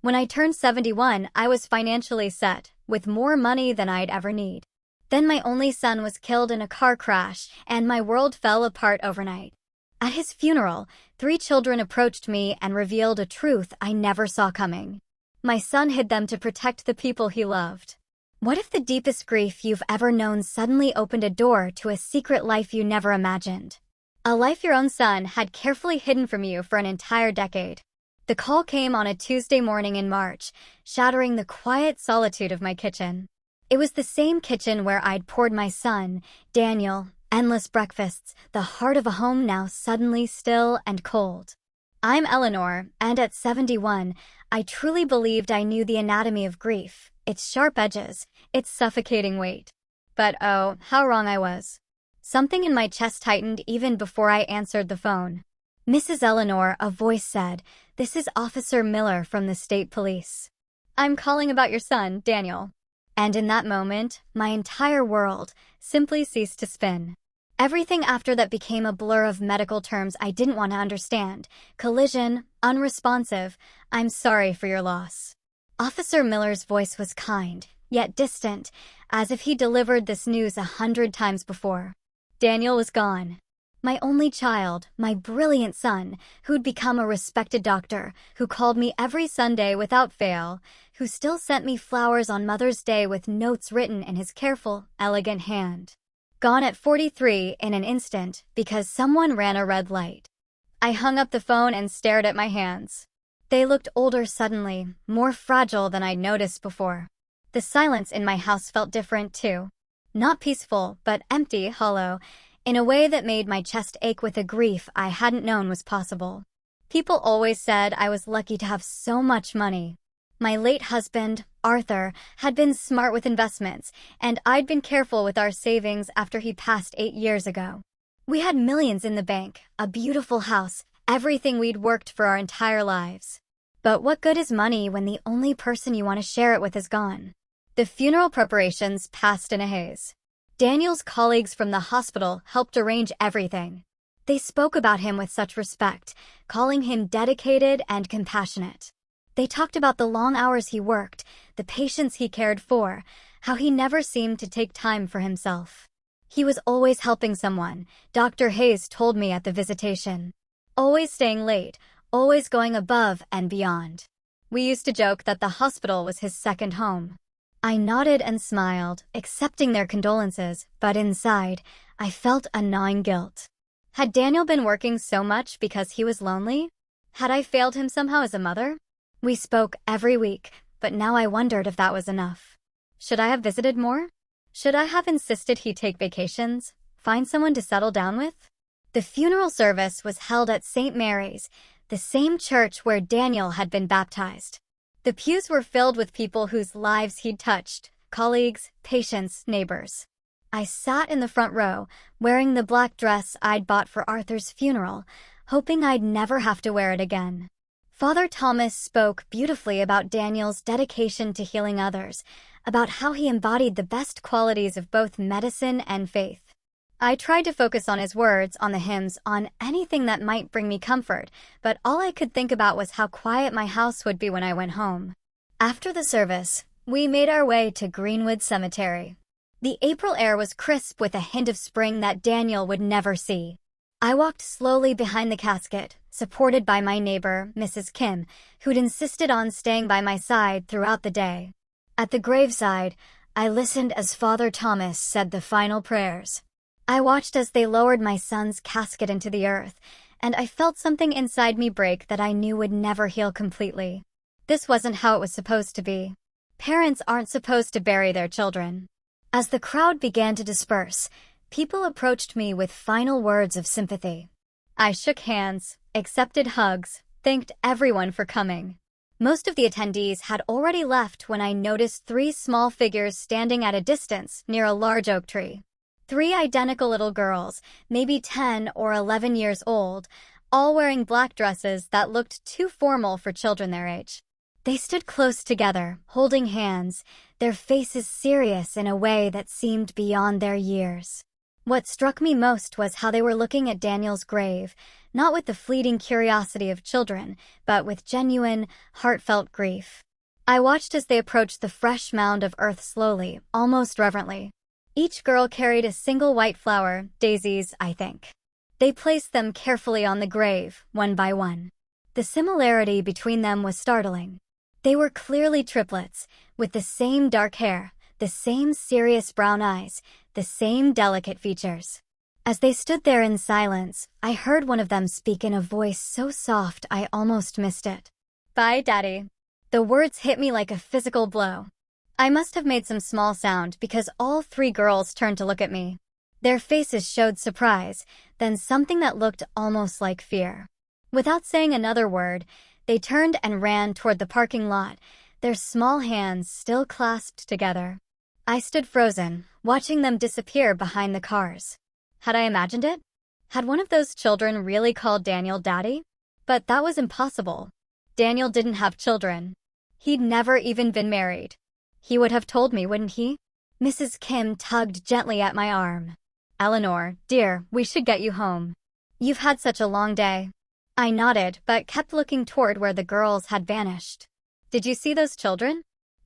When I turned 71, I was financially set, with more money than I'd ever need. Then my only son was killed in a car crash, and my world fell apart overnight. At his funeral, 3 children approached me and revealed a truth I never saw coming. My son hid them to protect the people he loved. What if the deepest grief you've ever known suddenly opened a door to a secret life you never imagined? A life your own son had carefully hidden from you for an entire decade. The call came on a Tuesday morning in March, shattering the quiet solitude of my kitchen. It was the same kitchen where I'd poured my son, Daniel, endless breakfasts, the heart of a home now suddenly still and cold. I'm Eleanor, and at 71, I truly believed I knew the anatomy of grief, its sharp edges, its suffocating weight. But oh, how wrong I was. Something in my chest tightened even before I answered the phone. "Mrs. Eleanor," a voice said, "this is Officer Miller from the state police. I'm calling about your son, Daniel." And in that moment, my entire world simply ceased to spin. Everything after that became a blur of medical terms I didn't want to understand. Collision, unresponsive, "I'm sorry for your loss." Officer Miller's voice was kind, yet distant, as if he delivered this news 100 times before. Daniel was gone. My only child, my brilliant son, who'd become a respected doctor, who called me every Sunday without fail, who still sent me flowers on Mother's Day with notes written in his careful, elegant hand. Gone at 43 in an instant because someone ran a red light. I hung up the phone and stared at my hands. They looked older suddenly, more fragile than I'd noticed before. The silence in my house felt different too. Not peaceful, but empty, hollow, in a way that made my chest ache with a grief I hadn't known was possible. People always said I was lucky to have so much money. My late husband, Arthur, had been smart with investments, and I'd been careful with our savings after he passed 8 years ago. We had millions in the bank, a beautiful house, everything we'd worked for our entire lives. But what good is money when the only person you want to share it with is gone? The funeral preparations passed in a haze. Daniel's colleagues from the hospital helped arrange everything. They spoke about him with such respect, calling him dedicated and compassionate. They talked about the long hours he worked, the patients he cared for, how he never seemed to take time for himself. He was always helping someone, Dr. Hayes told me at the visitation. Always staying late, always going above and beyond. We used to joke that the hospital was his second home. I nodded and smiled, accepting their condolences, but inside, I felt a gnawing guilt. Had Daniel been working so much because he was lonely? Had I failed him somehow as a mother? We spoke every week, but now I wondered if that was enough. Should I have visited more? Should I have insisted he take vacations, find someone to settle down with? The funeral service was held at St. Mary's, the same church where Daniel had been baptized. The pews were filled with people whose lives he'd touched, colleagues, patients, neighbors. I sat in the front row, wearing the black dress I'd bought for Arthur's funeral, hoping I'd never have to wear it again. Father Thomas spoke beautifully about Daniel's dedication to healing others, about how he embodied the best qualities of both medicine and faith. I tried to focus on his words, on the hymns, on anything that might bring me comfort, but all I could think about was how quiet my house would be when I went home. After the service, we made our way to Greenwood Cemetery. The April air was crisp with a hint of spring that Daniel would never see. I walked slowly behind the casket, supported by my neighbor, Mrs. Kim, who'd insisted on staying by my side throughout the day. At the graveside, I listened as Father Thomas said the final prayers. I watched as they lowered my son's casket into the earth, and I felt something inside me break that I knew would never heal completely. This wasn't how it was supposed to be. Parents aren't supposed to bury their children. As the crowd began to disperse, people approached me with final words of sympathy. I shook hands, accepted hugs, thanked everyone for coming. Most of the attendees had already left when I noticed 3 small figures standing at a distance near a large oak tree. 3 identical little girls, maybe 10 or 11 years old, all wearing black dresses that looked too formal for children their age. They stood close together, holding hands, their faces serious in a way that seemed beyond their years. What struck me most was how they were looking at Daniel's grave, not with the fleeting curiosity of children, but with genuine, heartfelt grief. I watched as they approached the fresh mound of earth slowly, almost reverently. Each girl carried a single white flower, daisies, I think. They placed them carefully on the grave, one by one. The similarity between them was startling. They were clearly triplets, with the same dark hair, the same serious brown eyes, the same delicate features. As they stood there in silence, I heard one of them speak in a voice so soft I almost missed it. "Bye, Daddy." The words hit me like a physical blow. I must have made some small sound because all three girls turned to look at me. Their faces showed surprise, then something that looked almost like fear. Without saying another word, they turned and ran toward the parking lot, their small hands still clasped together. I stood frozen, watching them disappear behind the cars. Had I imagined it? Had one of those children really called Daniel Daddy? But that was impossible. Daniel didn't have children. He'd never even been married. He would have told me, wouldn't he? Mrs. Kim tugged gently at my arm. "Eleanor, dear, we should get you home. You've had such a long day." I nodded, but kept looking toward where the girls had vanished. "Did you see those children?"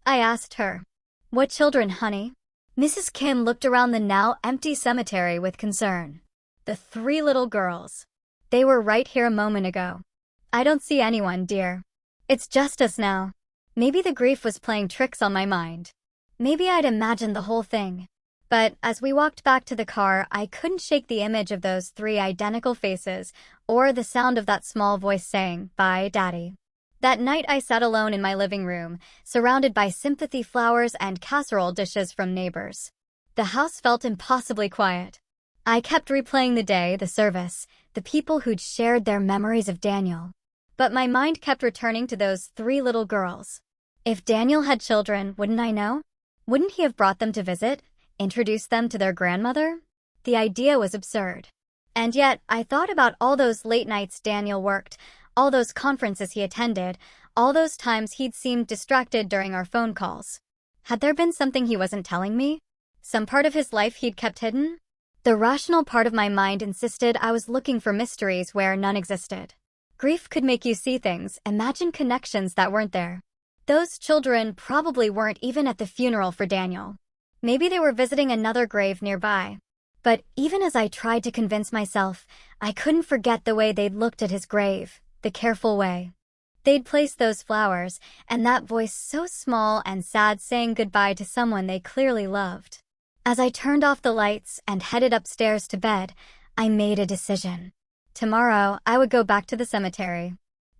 I asked her. "What children, honey?" Mrs. Kim looked around the now empty cemetery with concern. "The three little girls. They were right here a moment ago." "I don't see anyone, dear. It's just us now." Maybe the grief was playing tricks on my mind. Maybe I'd imagined the whole thing. But as we walked back to the car, I couldn't shake the image of those three identical faces, or the sound of that small voice saying, "Bye, Daddy." That night I sat alone in my living room, surrounded by sympathy flowers and casserole dishes from neighbors. The house felt impossibly quiet. I kept replaying the day, the service, the people who'd shared their memories of Daniel. But my mind kept returning to those three little girls. If Daniel had children, wouldn't I know? Wouldn't he have brought them to visit, introduced them to their grandmother? The idea was absurd. And yet, I thought about all those late nights Daniel worked, all those conferences he attended, all those times he'd seemed distracted during our phone calls. Had there been something he wasn't telling me? Some part of his life he'd kept hidden? The rational part of my mind insisted I was looking for mysteries where none existed. Grief could make you see things, imagine connections that weren't there. Those children probably weren't even at the funeral for Daniel. Maybe they were visiting another grave nearby. But even as I tried to convince myself, I couldn't forget the way they'd looked at his grave, the careful way. They'd placed those flowers, and that voice so small and sad saying goodbye to someone they clearly loved. As I turned off the lights and headed upstairs to bed, I made a decision. Tomorrow, I would go back to the cemetery.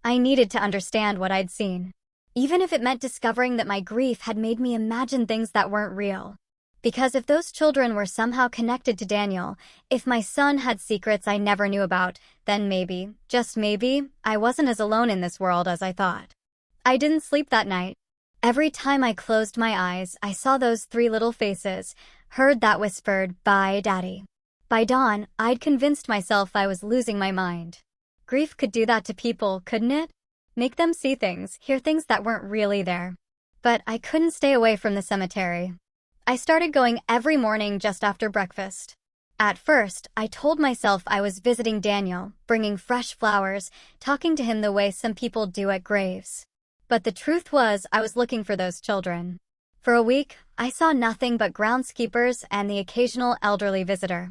I needed to understand what I'd seen, even if it meant discovering that my grief had made me imagine things that weren't real. Because if those children were somehow connected to Daniel, if my son had secrets I never knew about, then maybe, just maybe, I wasn't as alone in this world as I thought. I didn't sleep that night. Every time I closed my eyes, I saw those three little faces, heard that whispered, "Bye, Daddy." By dawn, I'd convinced myself I was losing my mind. Grief could do that to people, couldn't it? Make them see things, hear things that weren't really there. But I couldn't stay away from the cemetery. I started going every morning just after breakfast. At first, I told myself I was visiting Daniel, bringing fresh flowers, talking to him the way some people do at graves. But the truth was, I was looking for those children. For a week, I saw nothing but groundskeepers and the occasional elderly visitor.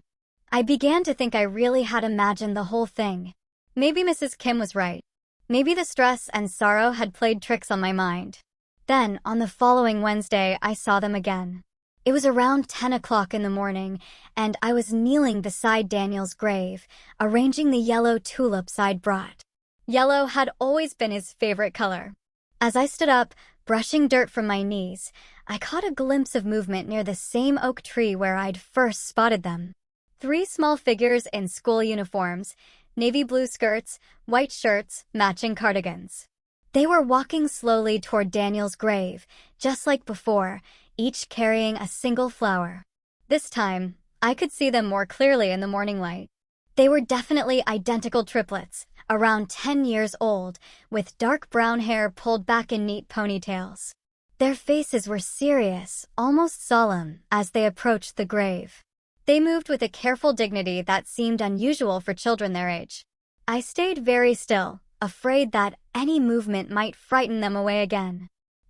I began to think I really had imagined the whole thing. Maybe Mrs. Kim was right. Maybe the stress and sorrow had played tricks on my mind. Then, on the following Wednesday, I saw them again. It was around 10 o'clock in the morning, and I was kneeling beside Daniel's grave, arranging the yellow tulips I'd brought. Yellow had always been his favorite color. As I stood up, brushing dirt from my knees, I caught a glimpse of movement near the same oak tree where I'd first spotted them. Three small figures in school uniforms, navy blue skirts, white shirts, matching cardigans. They were walking slowly toward Daniel's grave, just like before, each carrying a single flower. This time, I could see them more clearly in the morning light. They were definitely identical triplets, around 10 years old, with dark brown hair pulled back in neat ponytails. Their faces were serious, almost solemn, as they approached the grave. They moved with a careful dignity that seemed unusual for children their age. I stayed very still, afraid that any movement might frighten them away again.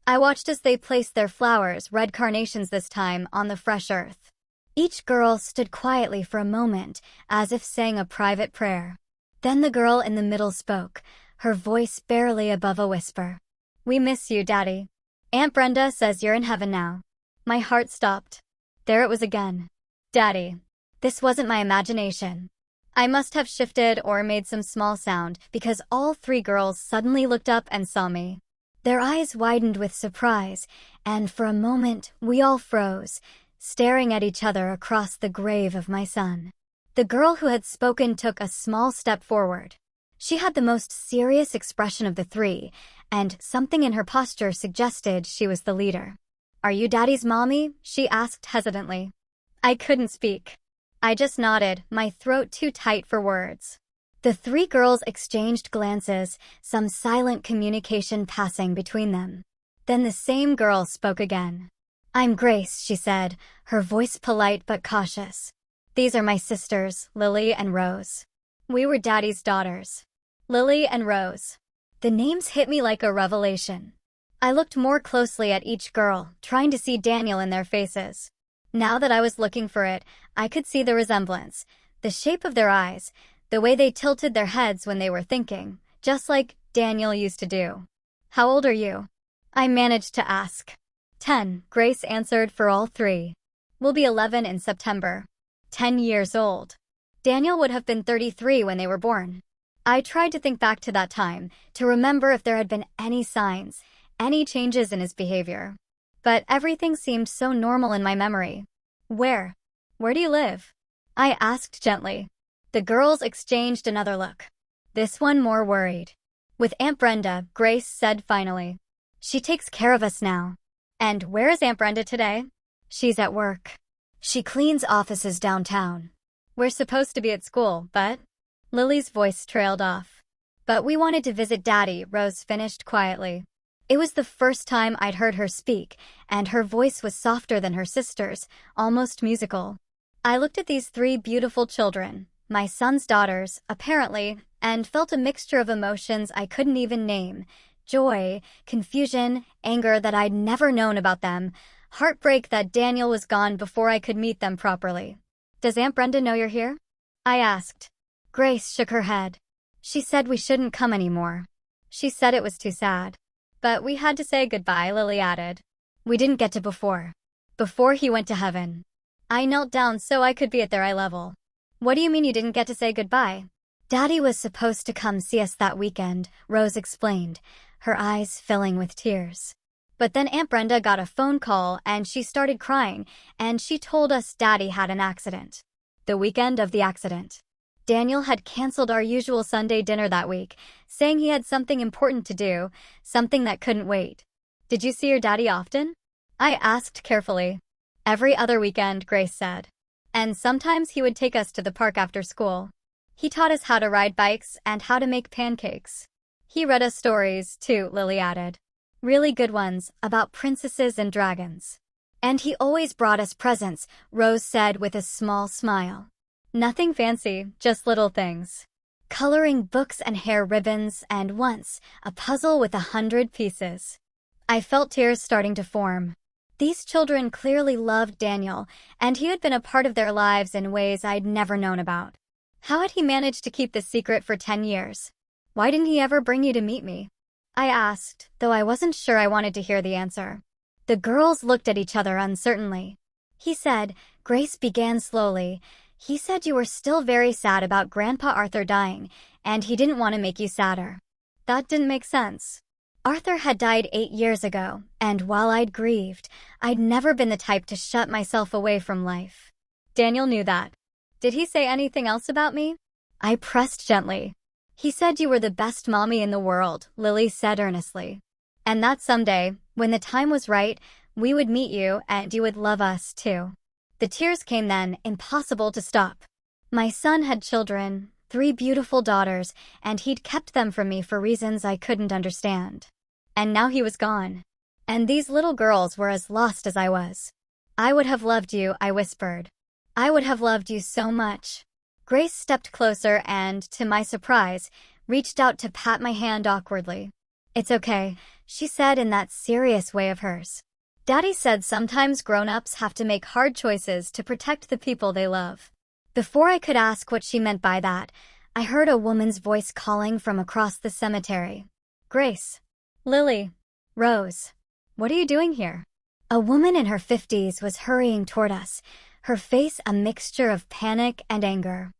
I watched as they placed their flowers, red carnations this time, on the fresh earth. Each girl stood quietly for a moment, as if saying a private prayer. Then the girl in the middle spoke, her voice barely above a whisper. "We miss you, Daddy. Aunt Brenda says you're in heaven now." My heart stopped. There it was again. Daddy. This wasn't my imagination. I must have shifted or made some small sound because all three girls suddenly looked up and saw me. Their eyes widened with surprise, and for a moment we all froze, staring at each other across the grave of my son. The girl who had spoken took a small step forward. She had the most serious expression of the three, and something in her posture suggested she was the leader. "Are you Daddy's mommy?" she asked hesitantly. I couldn't speak. I just nodded, my throat too tight for words. The three girls exchanged glances, some silent communication passing between them. Then the same girl spoke again. "I'm Grace," she said, her voice polite but cautious. "These are my sisters, Lily and Rose. We were Daddy's daughters." Lily and Rose. The names hit me like a revelation. I looked more closely at each girl, trying to see Daniel in their faces. Now that I was looking for it, I could see the resemblance, the shape of their eyes, the way they tilted their heads when they were thinking, just like Daniel used to do. "How old are you?" I managed to ask. 10, Grace answered for all three. "We'll be 11 in September." 10 years old. Daniel would have been 33 when they were born. I tried to think back to that time, to remember if there had been any signs, any changes in his behavior. But everything seemed so normal in my memory. Where do you live?" I asked gently. The girls exchanged another look. This one more worried. "With Aunt Brenda," Grace said finally. "She takes care of us now." "And where is Aunt Brenda today?" "She's at work. She cleans offices downtown." "We're supposed to be at school, but—" Lily's voice trailed off. "But we wanted to visit Daddy," Rose finished quietly. It was the first time I'd heard her speak, and her voice was softer than her sister's, almost musical. I looked at these three beautiful children, my son's daughters, apparently, and felt a mixture of emotions I couldn't even name. Joy, confusion, anger that I'd never known about them, heartbreak that Daniel was gone before I could meet them properly. "Does Aunt Brenda know you're here?" I asked. Grace shook her head. "She said we shouldn't come anymore. She said it was too sad." "But we had to say goodbye," Lily added. "We didn't get to before he went to heaven." I knelt down so I could be at their eye level. "What do you mean you didn't get to say goodbye?" "Daddy was supposed to come see us that weekend," Rose explained, her eyes filling with tears. "But then Aunt Brenda got a phone call and she started crying, and she told us Daddy had an accident." The weekend of the accident. Daniel had canceled our usual Sunday dinner that week, saying he had something important to do, something that couldn't wait. "Did you see your daddy often?" I asked carefully. "Every other weekend," Grace said. "And sometimes he would take us to the park after school. He taught us how to ride bikes and how to make pancakes. He read us stories, too," Lily added. "Really good ones, about princesses and dragons. And he always brought us presents," Rose said with a small smile. "Nothing fancy, just little things. Coloring books and hair ribbons, and once, a puzzle with 100 pieces." I felt tears starting to form. These children clearly loved Daniel, and he had been a part of their lives in ways I'd never known about. How had he managed to keep this secret for 10 years? "Why didn't he ever bring you to meet me?" I asked, though I wasn't sure I wanted to hear the answer. The girls looked at each other uncertainly. "He said," Grace began slowly, "he said you were still very sad about Grandpa Arthur dying, and he didn't want to make you sadder." That didn't make sense. Arthur had died 8 years ago, and while I'd grieved, I'd never been the type to shut myself away from life. Daniel knew that. "Did he say anything else about me?" I pressed gently. "He said you were the best mommy in the world," Lily said earnestly. "And that someday, when the time was right, we would meet you and you would love us too." The tears came then, impossible to stop. My son had children, 3 beautiful daughters, and he'd kept them from me for reasons I couldn't understand. And now he was gone. And these little girls were as lost as I was. "I would have loved you," I whispered. "I would have loved you so much." Grace stepped closer and, to my surprise, reached out to pat my hand awkwardly. "It's okay," she said in that serious way of hers. "Daddy said sometimes grown-ups have to make hard choices to protect the people they love." Before I could ask what she meant by that, I heard a woman's voice calling from across the cemetery. "Grace. Lily. Rose. What are you doing here?" A woman in her 50s was hurrying toward us, her face a mixture of panic and anger.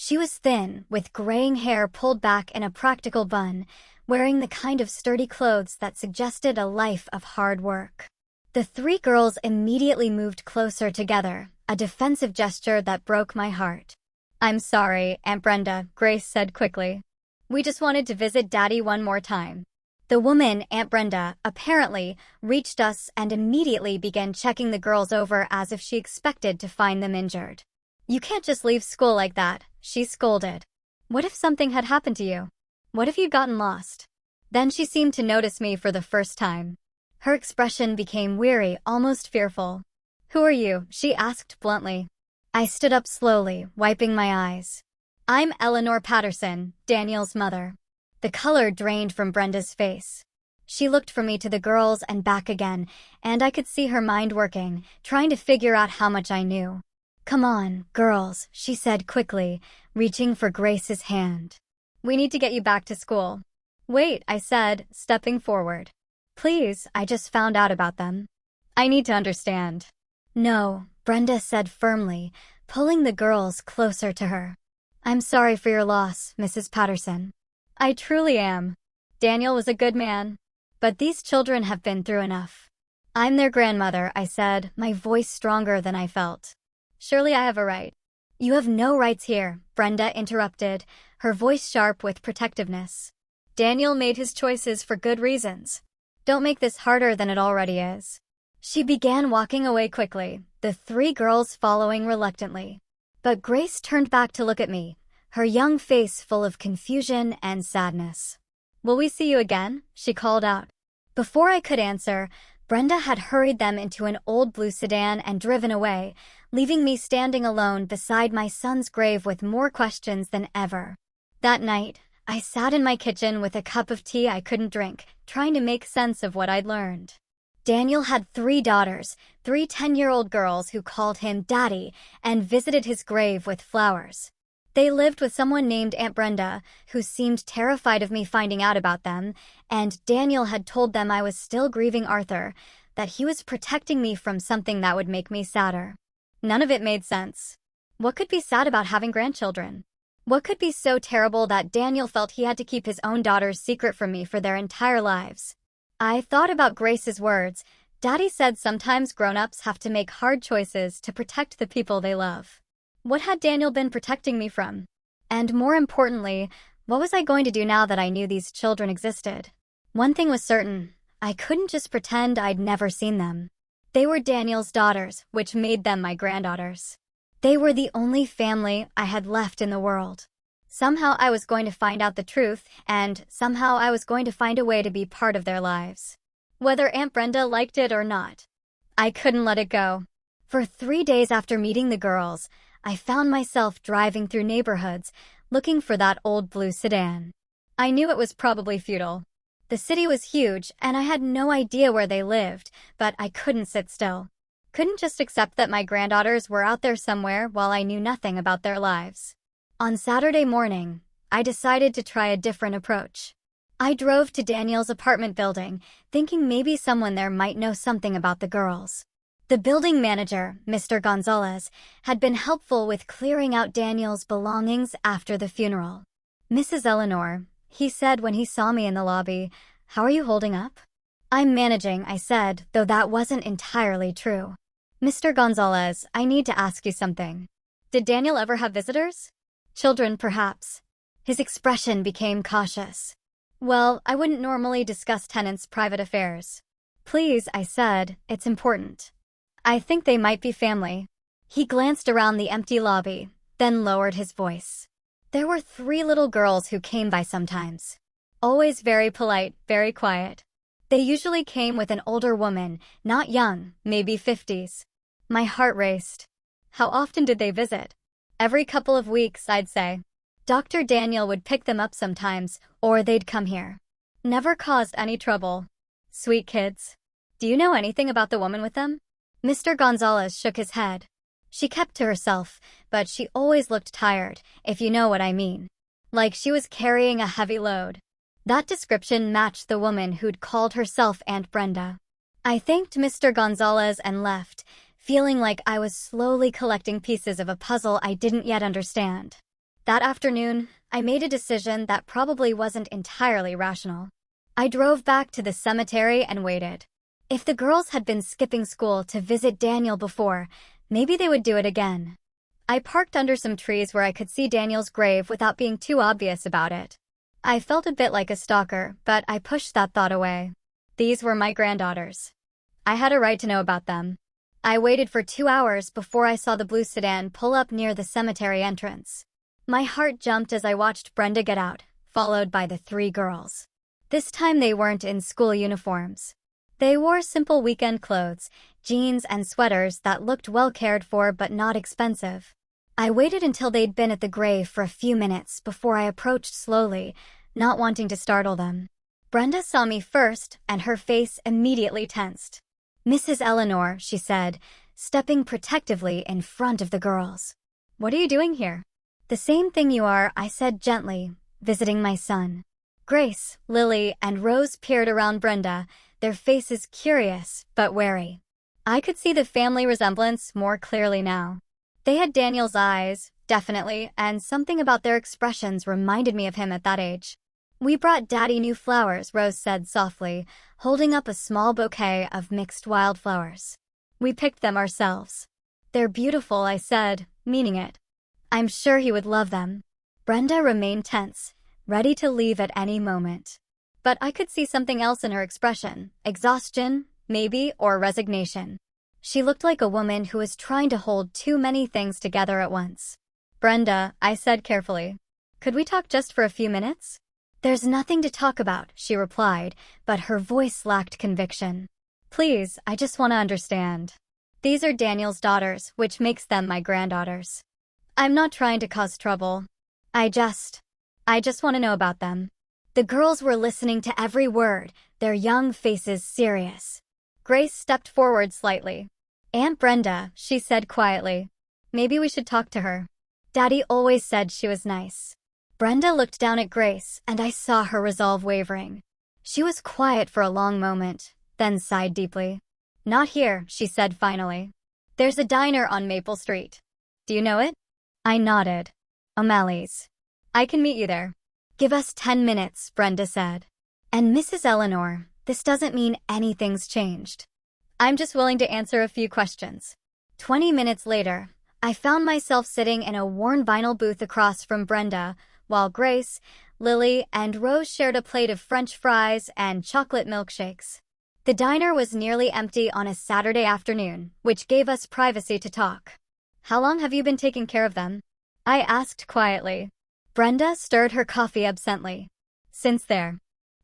She was thin, with graying hair pulled back in a practical bun, wearing the kind of sturdy clothes that suggested a life of hard work. The three girls immediately moved closer together, a defensive gesture that broke my heart. "I'm sorry, Aunt Brenda," Grace said quickly. "We just wanted to visit Daddy one more time." The woman, Aunt Brenda, apparently, reached us and immediately began checking the girls over as if she expected to find them injured. "You can't just leave school like that," she scolded. "What if something had happened to you? What if you'd gotten lost?" Then she seemed to notice me for the first time. Her expression became weary, almost fearful. "Who are you?" she asked bluntly. I stood up slowly, wiping my eyes. "I'm Eleanor Patterson, Daniel's mother." The color drained from Brenda's face. She looked from me to the girls and back again, and I could see her mind working, trying to figure out how much I knew. "Come on, girls," she said quickly, reaching for Grace's hand. "We need to get you back to school." "Wait," I said, stepping forward. "Please, I just found out about them. I need to understand." "No," Brenda said firmly, pulling the girls closer to her. "I'm sorry for your loss, Mrs. Patterson." "I truly am. Daniel was a good man. But these children have been through enough." "I'm their grandmother," I said, my voice stronger than I felt. "Surely I have a right." "You have no rights here," Brenda interrupted, her voice sharp with protectiveness. "Daniel made his choices for good reasons. Don't make this harder than it already is." She began walking away quickly, the three girls following reluctantly. But Grace turned back to look at me, her young face full of confusion and sadness. "Will we see you again?" she called out. Before I could answer, Brenda had hurried them into an old blue sedan and driven away, leaving me standing alone beside my son's grave with more questions than ever. That night, I sat in my kitchen with a cup of tea I couldn't drink, trying to make sense of what I'd learned. Daniel had 3 daughters, 3 10-year-old girls who called him Daddy and visited his grave with flowers. They lived with someone named Aunt Brenda, who seemed terrified of me finding out about them, and Daniel had told them I was still grieving Arthur, that he was protecting me from something that would make me sadder. None of it made sense. What could be sad about having grandchildren? What could be so terrible that Daniel felt he had to keep his own daughters secret from me for their entire lives? I thought about Grace's words. Daddy said sometimes grown-ups have to make hard choices to protect the people they love. What had Daniel been protecting me from? And more importantly, what was I going to do now that I knew these children existed? One thing was certain. I couldn't just pretend I'd never seen them. They were Daniel's daughters, which made them my granddaughters. They were the only family I had left in the world. Somehow I was going to find out the truth, and somehow I was going to find a way to be part of their lives. Whether Aunt Brenda liked it or not. I couldn't let it go. For 3 days after meeting the girls, I found myself driving through neighborhoods, looking for that old blue sedan. I knew it was probably futile. The city was huge, and I had no idea where they lived, but I couldn't sit still. Couldn't just accept that my granddaughters were out there somewhere while I knew nothing about their lives. On Saturday morning, I decided to try a different approach. I drove to Daniel's apartment building, thinking maybe someone there might know something about the girls. The building manager, Mr. Gonzalez, had been helpful with clearing out Daniel's belongings after the funeral. "Mrs. Eleanor," he said when he saw me in the lobby, "how are you holding up?" "I'm managing," I said, though that wasn't entirely true. "Mr. Gonzalez, I need to ask you something. Did Daniel ever have visitors? Children, perhaps?" His expression became cautious. "Well, I wouldn't normally discuss tenants' private affairs." "Please," I said, "it's important. I think they might be family." He glanced around the empty lobby, then lowered his voice. "There were 3 little girls who came by sometimes. Always very polite, very quiet. They usually came with an older woman, not young, maybe 50s. My heart raced. "How often did they visit?" Every couple of weeks, I'd say. Dr. Daniel would pick them up sometimes, or they'd come here. Never caused any trouble. Sweet kids. Do you know anything about the woman with them? Mr. Gonzalez shook his head. She kept to herself, but she always looked tired, if you know what I mean. Like she was carrying a heavy load. That description matched the woman who'd called herself Aunt Brenda. I thanked Mr. Gonzalez and left, feeling like I was slowly collecting pieces of a puzzle I didn't yet understand. That afternoon, I made a decision that probably wasn't entirely rational. I drove back to the cemetery and waited. If the girls had been skipping school to visit Daniel before, maybe they would do it again. I parked under some trees where I could see Daniel's grave without being too obvious about it. I felt a bit like a stalker, but I pushed that thought away. These were my granddaughters. I had a right to know about them. I waited for 2 hours before I saw the blue sedan pull up near the cemetery entrance. My heart jumped as I watched Brenda get out, followed by the 3 girls. This time they weren't in school uniforms. They wore simple weekend clothes, jeans and sweaters that looked well cared for but not expensive. I waited until they'd been at the grave for a few minutes before I approached slowly, not wanting to startle them. Brenda saw me first, and her face immediately tensed. "Mrs. Eleanor," she said, stepping protectively in front of the girls. "What are you doing here?" "The same thing you are," I said gently, "visiting my son." Grace, Lily, and Rose peered around Brenda, their faces curious but wary. I could see the family resemblance more clearly now. They had Daniel's eyes, definitely, and something about their expressions reminded me of him at that age. "We brought Daddy new flowers," Rose said softly, holding up a small bouquet of mixed wildflowers. "We picked them ourselves." "They're beautiful," I said, meaning it. "I'm sure he would love them." Brenda remained tense, ready to leave at any moment. But I could see something else in her expression, exhaustion, maybe, or resignation. She looked like a woman who was trying to hold too many things together at once. "Brenda," I said carefully, "could we talk just for a few minutes?" "There's nothing to talk about," she replied, but her voice lacked conviction. "Please, I just want to understand. These are Daniel's daughters, which makes them my granddaughters. I'm not trying to cause trouble. I just want to know about them." The girls were listening to every word, their young faces serious. Grace stepped forward slightly. "Aunt Brenda," she said quietly. "Maybe we should talk to her. Daddy always said she was nice." Brenda looked down at Grace, and I saw her resolve wavering. She was quiet for a long moment, then sighed deeply. "Not here," she said finally. "There's a diner on Maple Street. Do you know it?" I nodded. "O'Malley's. I can meet you there." "Give us 10 minutes," Brenda said. "And Mrs. Eleanor, this doesn't mean anything's changed. I'm just willing to answer a few questions." 20 minutes later, I found myself sitting in a worn vinyl booth across from Brenda, while Grace, Lily, and Rose shared a plate of French fries and chocolate milkshakes. The diner was nearly empty on a Saturday afternoon, which gave us privacy to talk. "How long have you been taking care of them?" I asked quietly. Brenda stirred her coffee absently. "Since their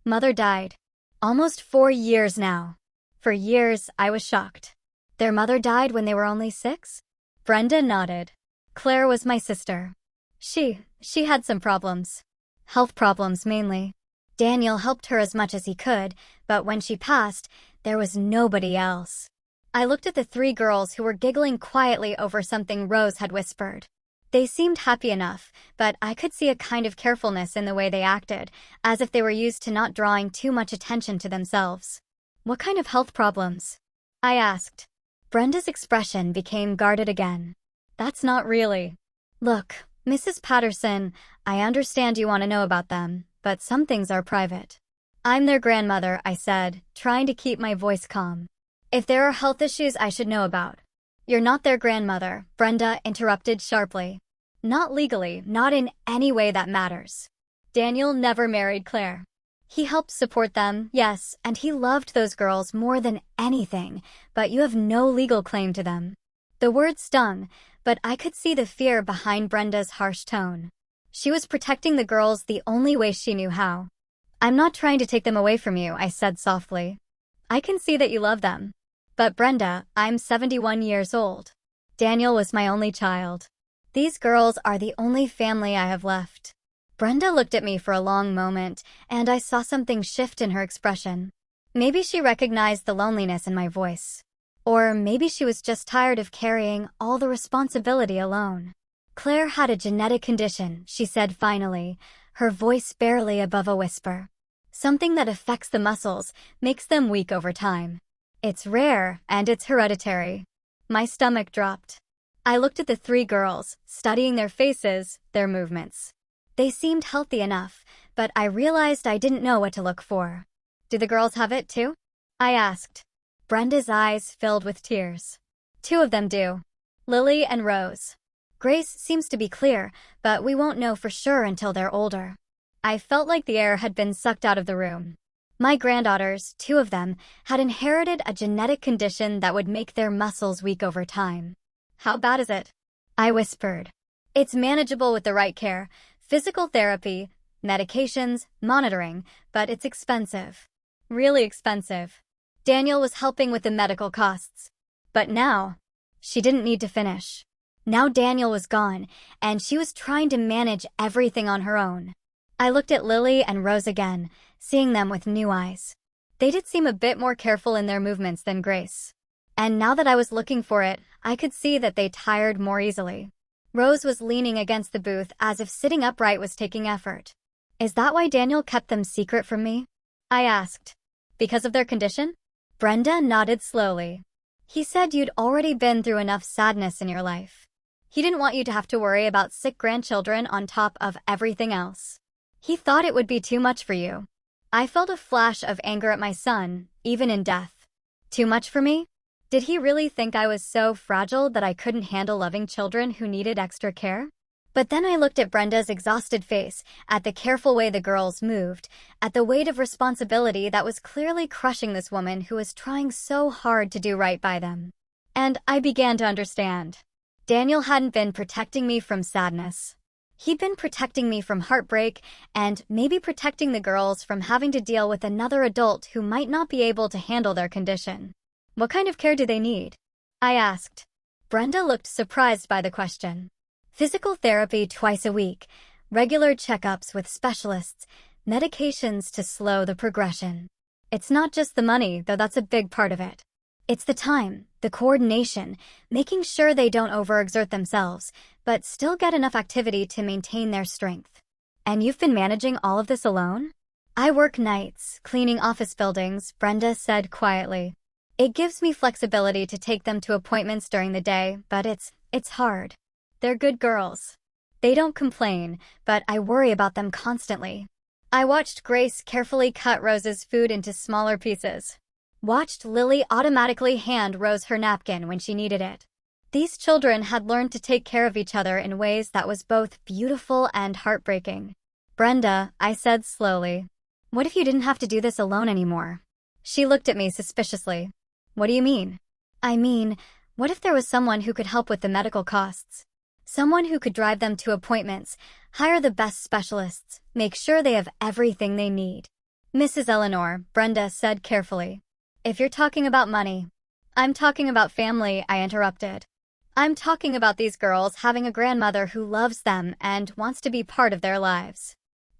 mother died. Almost 4 years now." For years, I was shocked. "Their mother died when they were only 6? Brenda nodded. "Claire was my sister. She had some problems. Health problems mainly. Daniel helped her as much as he could, but when she passed, there was nobody else." I looked at the 3 girls who were giggling quietly over something Rose had whispered. They seemed happy enough, but I could see a kind of carefulness in the way they acted, as if they were used to not drawing too much attention to themselves. "What kind of health problems?" I asked. Brenda's expression became guarded again. "That's not really." "Look, Mrs. Patterson, I understand you want to know about them, but some things are private." "I'm their grandmother," I said, trying to keep my voice calm. "If there are health issues I should know about." "You're not their grandmother," Brenda interrupted sharply. "Not legally, not in any way that matters. Daniel never married Claire. He helped support them, yes, and he loved those girls more than anything, but you have no legal claim to them." The word stung, but I could see the fear behind Brenda's harsh tone. She was protecting the girls the only way she knew how. "I'm not trying to take them away from you," I said softly. "I can see that you love them. But Brenda, I'm 71 years old. Daniel was my only child. These girls are the only family I have left. Brenda looked at me for a long moment, and I saw something shift in her expression. Maybe she recognized the loneliness in my voice. Or maybe she was just tired of carrying all the responsibility alone. Claire had a genetic condition, she said finally, her voice barely above a whisper. Something that affects the muscles, makes them weak over time. It's rare, and it's hereditary. My stomach dropped. I looked at the three girls, studying their faces, their movements. They seemed healthy enough, but I realized I didn't know what to look for. Do the girls have it too? I asked. Brenda's eyes filled with tears. Two of them do. Lily and Rose. Grace seems to be clear, but we won't know for sure until they're older. I felt like the air had been sucked out of the room. My granddaughters, two of them, had inherited a genetic condition that would make their muscles weak over time. How bad is it? I whispered. It's manageable with the right care, physical therapy, medications, monitoring, but it's expensive. Really expensive. Daniel was helping with the medical costs. But now, she didn't need to finish. Now Daniel was gone, and she was trying to manage everything on her own. I looked at Lily and Rose again, seeing them with new eyes. They did seem a bit more careful in their movements than Grace. And now that I was looking for it, I could see that they tired more easily. Rose was leaning against the booth as if sitting upright was taking effort. Is that why Daniel kept them secret from me? I asked. Because of their condition? Brenda nodded slowly. He said you'd already been through enough sadness in your life. He didn't want you to have to worry about sick grandchildren on top of everything else. He thought it would be too much for you. I felt a flash of anger at my son, even in death. Too much for me? Did he really think I was so fragile that I couldn't handle loving children who needed extra care? But then I looked at Brenda's exhausted face, at the careful way the girls moved, at the weight of responsibility that was clearly crushing this woman who was trying so hard to do right by them. And I began to understand. Daniel hadn't been protecting me from sadness. He'd been protecting me from heartbreak and maybe protecting the girls from having to deal with another adult who might not be able to handle their condition. What kind of care do they need? I asked. Brenda looked surprised by the question. Physical therapy twice a week, regular checkups with specialists, medications to slow the progression. It's not just the money, though that's a big part of it. It's the time, the coordination, making sure they don't overexert themselves, but still get enough activity to maintain their strength. And you've been managing all of this alone? I work nights, cleaning office buildings, Brenda said quietly. It gives me flexibility to take them to appointments during the day, but it's hard. They're good girls. They don't complain, but I worry about them constantly. I watched Grace carefully cut Rose's food into smaller pieces. Watched Lily automatically hand Rose her napkin when she needed it. These children had learned to take care of each other in ways that was both beautiful and heartbreaking. Brenda, I said slowly, what if you didn't have to do this alone anymore? She looked at me suspiciously. What do you mean? I mean, what if there was someone who could help with the medical costs? Someone who could drive them to appointments, hire the best specialists, make sure they have everything they need. Mrs. Eleanor, Brenda said carefully. If you're talking about money, I'm talking about family, I interrupted. I'm talking about these girls having a grandmother who loves them and wants to be part of their lives.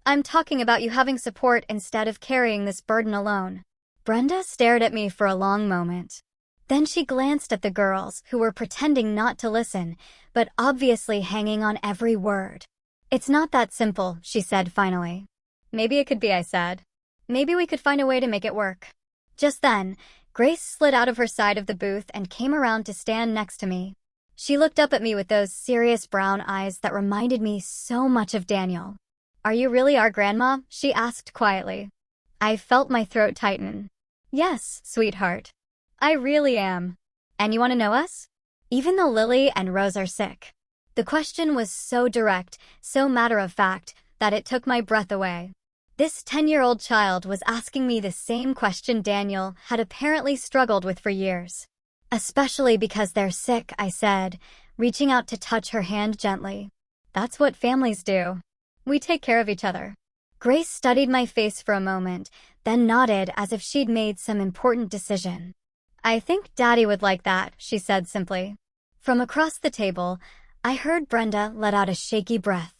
I'm talking about you having support instead of carrying this burden alone. Brenda stared at me for a long moment. Then she glanced at the girls, who were pretending not to listen, but obviously hanging on every word. It's not that simple, she said finally. Maybe it could be, I said. Maybe we could find a way to make it work. Just then, Grace slid out of her side of the booth and came around to stand next to me. She looked up at me with those serious brown eyes that reminded me so much of Daniel. Are you really our grandma? She asked quietly. I felt my throat tighten. Yes, sweetheart. I really am. And you want to know us? Even though Lily and Rose are sick. The question was so direct, so matter-of-fact, that it took my breath away. This 10-year-old child was asking me the same question Daniel had apparently struggled with for years. Especially because they're sick, I said, reaching out to touch her hand gently. That's what families do. We take care of each other. Grace studied my face for a moment, then nodded as if she'd made some important decision. I think Daddy would like that, she said simply. From across the table, I heard Brenda let out a shaky breath.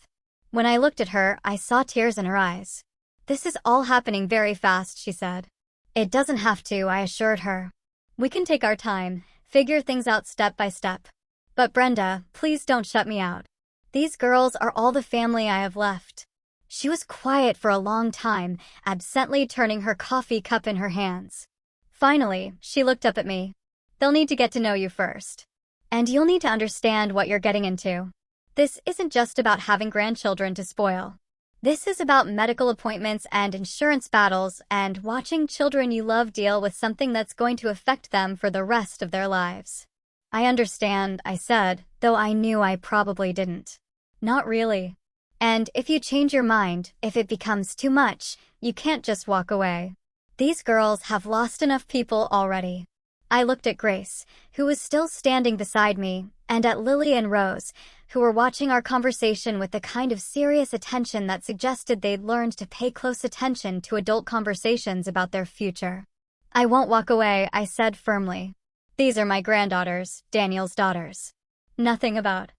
When I looked at her, I saw tears in her eyes. This is all happening very fast, she said. It doesn't have to, I assured her. We can take our time, figure things out step by step. But Brenda, please don't shut me out. These girls are all the family I have left. She was quiet for a long time, absently turning her coffee cup in her hands. Finally, she looked up at me. They'll need to get to know you first. And you'll need to understand what you're getting into. This isn't just about having grandchildren to spoil. This is about medical appointments and insurance battles and watching children you love deal with something that's going to affect them for the rest of their lives. I understand, I said, though I knew I probably didn't. Not really. And if you change your mind, if it becomes too much, you can't just walk away. These girls have lost enough people already. I looked at Grace, who was still standing beside me, and at Lily and Rose, who were watching our conversation with the kind of serious attention that suggested they'd learned to pay close attention to adult conversations about their future. I won't walk away, I said firmly. These are my granddaughters, Daniel's daughters. Nothing about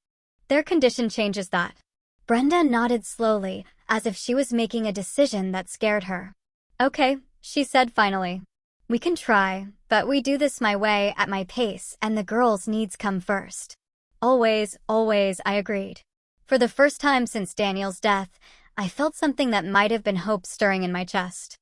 their condition changes that. Brenda nodded slowly, as if she was making a decision that scared her. Okay, she said finally. We can try, but we do this my way at my pace and the girls' needs come first. Always, always, I agreed. For the first time since Daniel's death, I felt something that might have been hope stirring in my chest.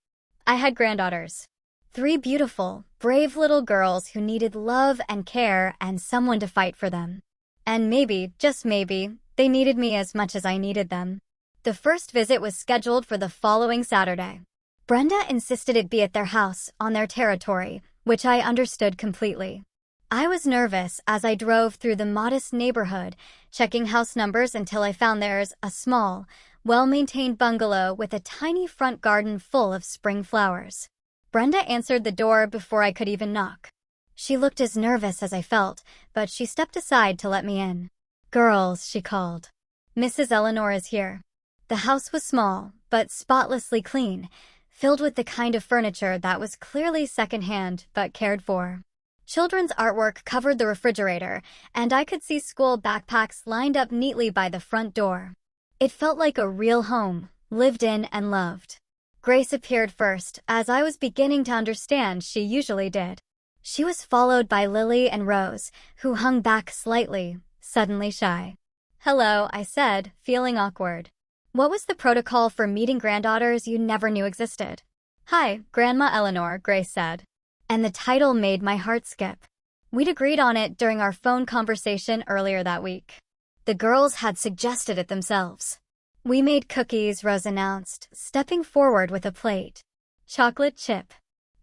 I had granddaughters. 3 beautiful, brave little girls who needed love and care and someone to fight for them. And maybe, just maybe, they needed me as much as I needed them. The first visit was scheduled for the following Saturday. Brenda insisted it be at their house, on their territory, which I understood completely. I was nervous as I drove through the modest neighborhood, checking house numbers until I found theirs, a small, well-maintained bungalow with a tiny front garden full of spring flowers. Brenda answered the door before I could even knock. She looked as nervous as I felt, but she stepped aside to let me in. Girls, she called. Mrs. Eleanor is here. The house was small, but spotlessly clean, filled with the kind of furniture that was clearly secondhand but cared for. Children's artwork covered the refrigerator, and I could see school backpacks lined up neatly by the front door. It felt like a real home, lived in and loved. Grace appeared first, as I was beginning to understand she usually did. She was followed by Lily and Rose, who hung back slightly, suddenly shy. Hello, I said, feeling awkward. What was the protocol for meeting granddaughters you never knew existed? Hi, Grandma Eleanor, Grace said. And the title made my heart skip. We'd agreed on it during our phone conversation earlier that week. The girls had suggested it themselves. We made cookies, Rose announced, stepping forward with a plate. Chocolate chip.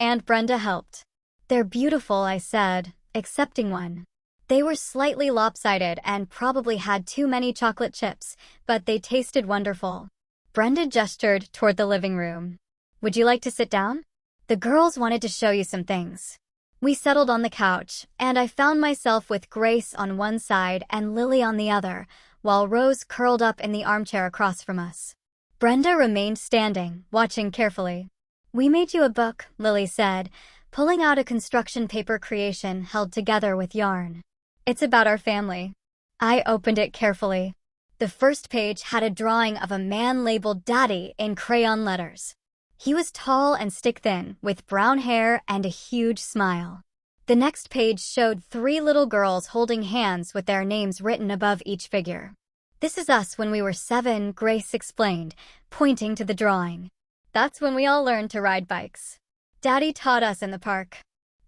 And Brenda helped. They're beautiful, I said, accepting one. They were slightly lopsided and probably had too many chocolate chips, but they tasted wonderful. Brenda gestured toward the living room. Would you like to sit down? The girls wanted to show you some things. We settled on the couch, and I found myself with Grace on one side and Lily on the other, while Rose curled up in the armchair across from us. Brenda remained standing, watching carefully. We made you a book, Lily said, pulling out a construction paper creation held together with yarn. It's about our family. I opened it carefully. The first page had a drawing of a man labeled Daddy in crayon letters. He was tall and stick-thin, with brown hair and a huge smile. The next page showed 3 little girls holding hands with their names written above each figure. This is us when we were 7, Grace explained, pointing to the drawing. That's when we all learned to ride bikes. Daddy taught us in the park.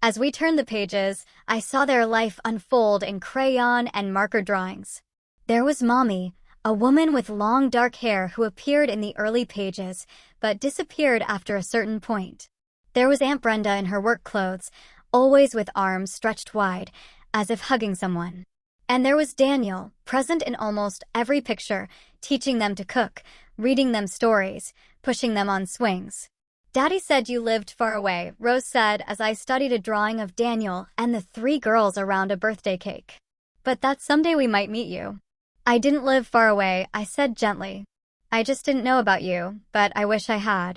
As we turned the pages, I saw their life unfold in crayon and marker drawings. There was Mommy, a woman with long dark hair who appeared in the early pages, but disappeared after a certain point. There was Aunt Brenda in her work clothes, always with arms stretched wide, as if hugging someone. And there was Daniel, present in almost every picture, teaching them to cook, reading them stories, pushing them on swings. Daddy said you lived far away, Rose said as I studied a drawing of Daniel and the 3 girls around a birthday cake. But that someday we might meet you. I didn't live far away, I said gently. I just didn't know about you, but I wish I had.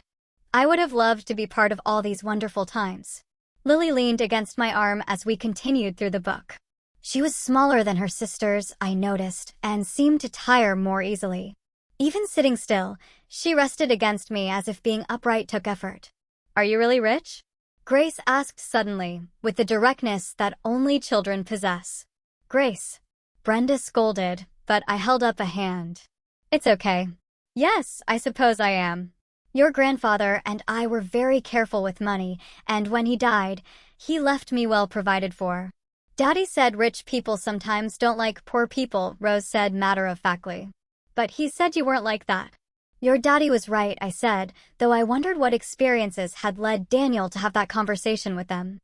I would have loved to be part of all these wonderful times. Lily leaned against my arm as we continued through the book. She was smaller than her sisters, I noticed, and seemed to tire more easily. Even sitting still, she rested against me as if being upright took effort. "Are you really rich?" Grace asked suddenly, with the directness that only children possess. "Grace," Brenda scolded, but I held up a hand. "It's okay. Yes, I suppose I am. Your grandfather and I were very careful with money, and when he died, he left me well provided for." "Daddy said rich people sometimes don't like poor people," Rose said matter-of-factly. "But he said you weren't like that." "Your daddy was right," I said, though I wondered what experiences had led Daniel to have that conversation with them.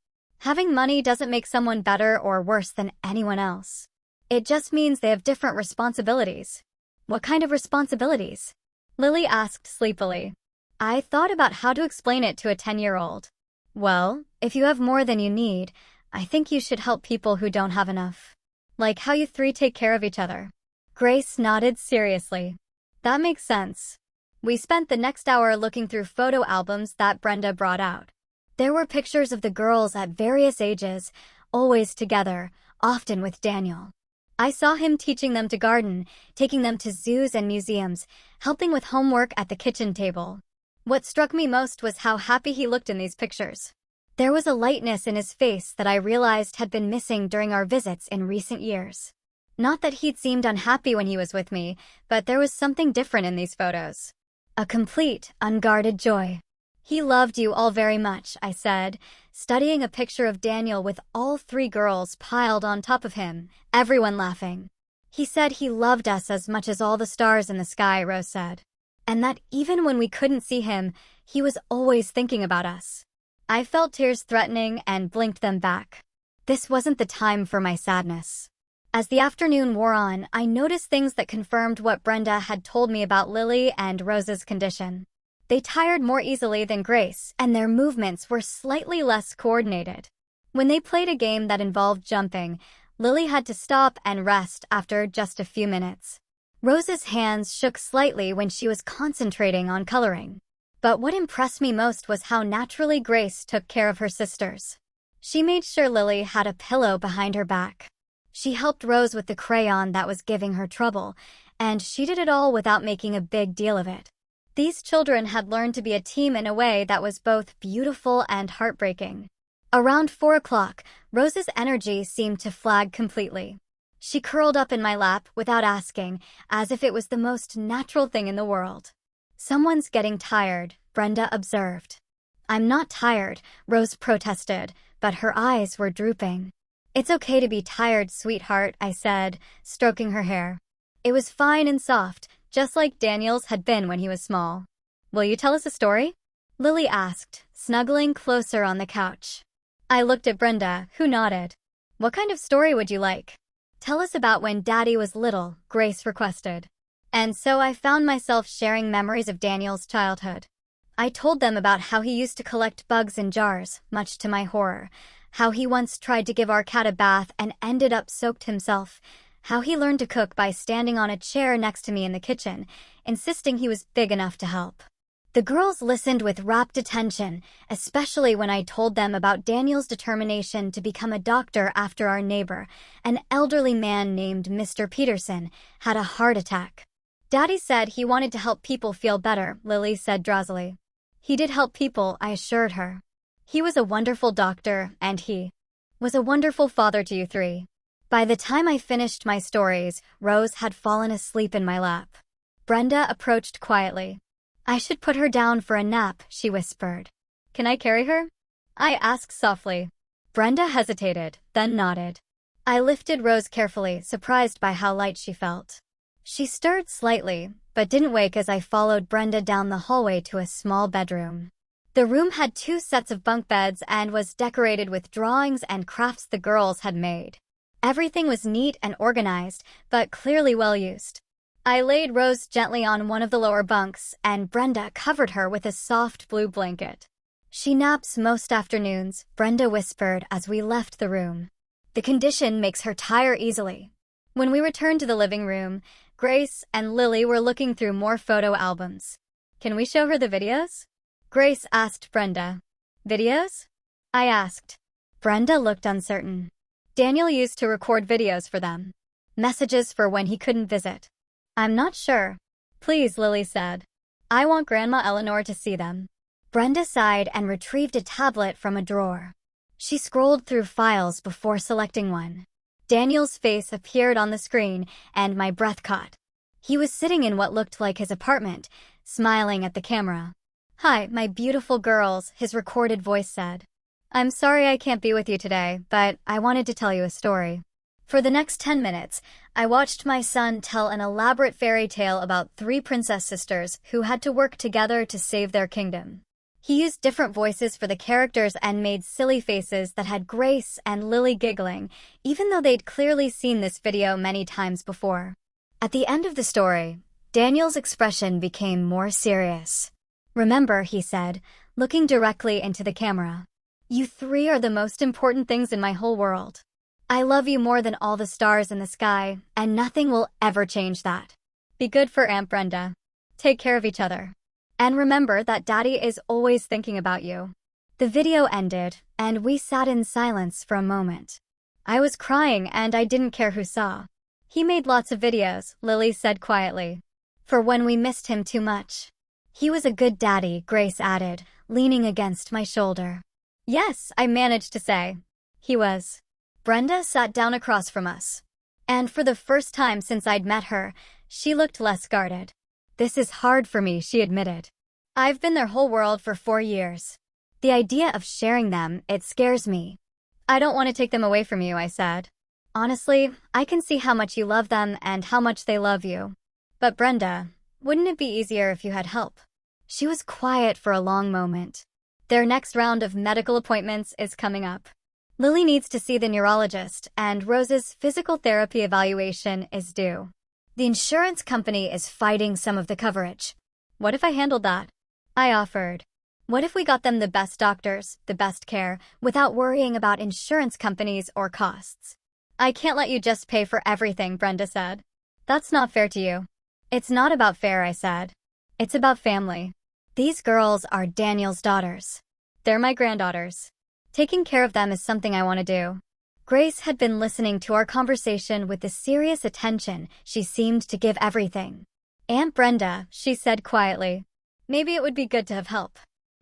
Having money doesn't make someone better or worse than anyone else. It just means they have different responsibilities. "What kind of responsibilities?" Lily asked sleepily. I thought about how to explain it to a 10-year-old. "Well, if you have more than you need, I think you should help people who don't have enough. Like how you three take care of each other." Grace nodded seriously. "That makes sense." We spent the next hour looking through photo albums that Brenda brought out. There were pictures of the girls at various ages, always together, often with Daniel. I saw him teaching them to garden, taking them to zoos and museums, helping with homework at the kitchen table. What struck me most was how happy he looked in these pictures. There was a lightness in his face that I realized had been missing during our visits in recent years. Not that he'd seemed unhappy when he was with me, but there was something different in these photos. A complete, unguarded joy. "He loved you all very much," I said, studying a picture of Daniel with all three girls piled on top of him, everyone laughing. "He said he loved us as much as all the stars in the sky," Rose said. "And that even when we couldn't see him, he was always thinking about us." I felt tears threatening and blinked them back. This wasn't the time for my sadness. As the afternoon wore on, I noticed things that confirmed what Brenda had told me about Lily and Rose's condition. They tired more easily than Grace, and their movements were slightly less coordinated. When they played a game that involved jumping, Lily had to stop and rest after just a few minutes. Rose's hands shook slightly when she was concentrating on coloring. But what impressed me most was how naturally Grace took care of her sisters. She made sure Lily had a pillow behind her back. She helped Rose with the crayon that was giving her trouble, and she did it all without making a big deal of it. These children had learned to be a team in a way that was both beautiful and heartbreaking. Around 4 o'clock, Rose's energy seemed to flag completely. She curled up in my lap without asking, as if it was the most natural thing in the world. "Someone's getting tired," Brenda observed. "I'm not tired," Rose protested, but her eyes were drooping. "It's okay to be tired, sweetheart," I said, stroking her hair. It was fine and soft, just like Daniel's had been when he was small. "Will you tell us a story?" Lily asked, snuggling closer on the couch. I looked at Brenda, who nodded. "What kind of story would you like?" "Tell us about when Daddy was little," Grace requested. And so I found myself sharing memories of Daniel's childhood. I told them about how he used to collect bugs in jars, much to my horror, how he once tried to give our cat a bath and ended up soaked himself, how he learned to cook by standing on a chair next to me in the kitchen, insisting he was big enough to help. The girls listened with rapt attention, especially when I told them about Daniel's determination to become a doctor after our neighbor, an elderly man named Mr. Peterson, had a heart attack. "Daddy said he wanted to help people feel better," Lily said drowsily. "He did help people," I assured her. "He was a wonderful doctor, and he was a wonderful father to you three." By the time I finished my stories, Rose had fallen asleep in my lap. Brenda approached quietly. "I should put her down for a nap," she whispered. "Can I carry her?" I asked softly. Brenda hesitated, then nodded. I lifted Rose carefully, surprised by how light she felt. She stirred slightly, but didn't wake as I followed Brenda down the hallway to a small bedroom. The room had 2 sets of bunk beds and was decorated with drawings and crafts the girls had made. Everything was neat and organized, but clearly well used. I laid Rose gently on one of the lower bunks, and Brenda covered her with a soft blue blanket. "She naps most afternoons," Brenda whispered as we left the room. "The condition makes her tire easily." When we returned to the living room, Grace and Lily were looking through more photo albums. "Can we show her the videos?" Grace asked Brenda. "Videos?" I asked. Brenda looked uncertain. Daniel used to record videos for them. Messages for when he couldn't visit. I'm not sure. Please, Lily said. I want Grandma Eleanor to see them. Brenda sighed and retrieved a tablet from a drawer. She scrolled through files before selecting one. Daniel's face appeared on the screen, and my breath caught. He was sitting in what looked like his apartment, smiling at the camera. Hi, my beautiful girls, his recorded voice said. I'm sorry I can't be with you today, but I wanted to tell you a story. For the next 10 minutes, I watched my son tell an elaborate fairy tale about 3 princess sisters who had to work together to save their kingdom. He used different voices for the characters and made silly faces that had Grace and Lily giggling, even though they'd clearly seen this video many times before. At the end of the story, Daniel's expression became more serious. Remember, he said, looking directly into the camera. You 3 are the most important things in my whole world. I love you more than all the stars in the sky, and nothing will ever change that. Be good for Aunt Brenda. Take care of each other. And remember that Daddy is always thinking about you. The video ended, and we sat in silence for a moment. I was crying and I didn't care who saw. He made lots of videos, Lily said quietly. For when we missed him too much. He was a good daddy, Grace added, leaning against my shoulder. Yes, I managed to say. He was. Brenda sat down across from us. And for the first time since I'd met her, she looked less guarded. This is hard for me, she admitted. I've been their whole world for 4 years. The idea of sharing them, it scares me. I don't want to take them away from you, I said. Honestly, I can see how much you love them and how much they love you. But Brenda, wouldn't it be easier if you had help? She was quiet for a long moment. Their next round of medical appointments is coming up. Lily needs to see the neurologist, and Rose's physical therapy evaluation is due. The insurance company is fighting some of the coverage. What if I handled that? I offered. What if we got them the best doctors, the best care, without worrying about insurance companies or costs? I can't let you just pay for everything, Brenda said. That's not fair to you. It's not about fair, I said. It's about family. These girls are Daniel's daughters. They're my granddaughters. Taking care of them is something I want to do. Grace had been listening to our conversation with the serious attention she seemed to give everything. Aunt Brenda, she said quietly. Maybe it would be good to have help.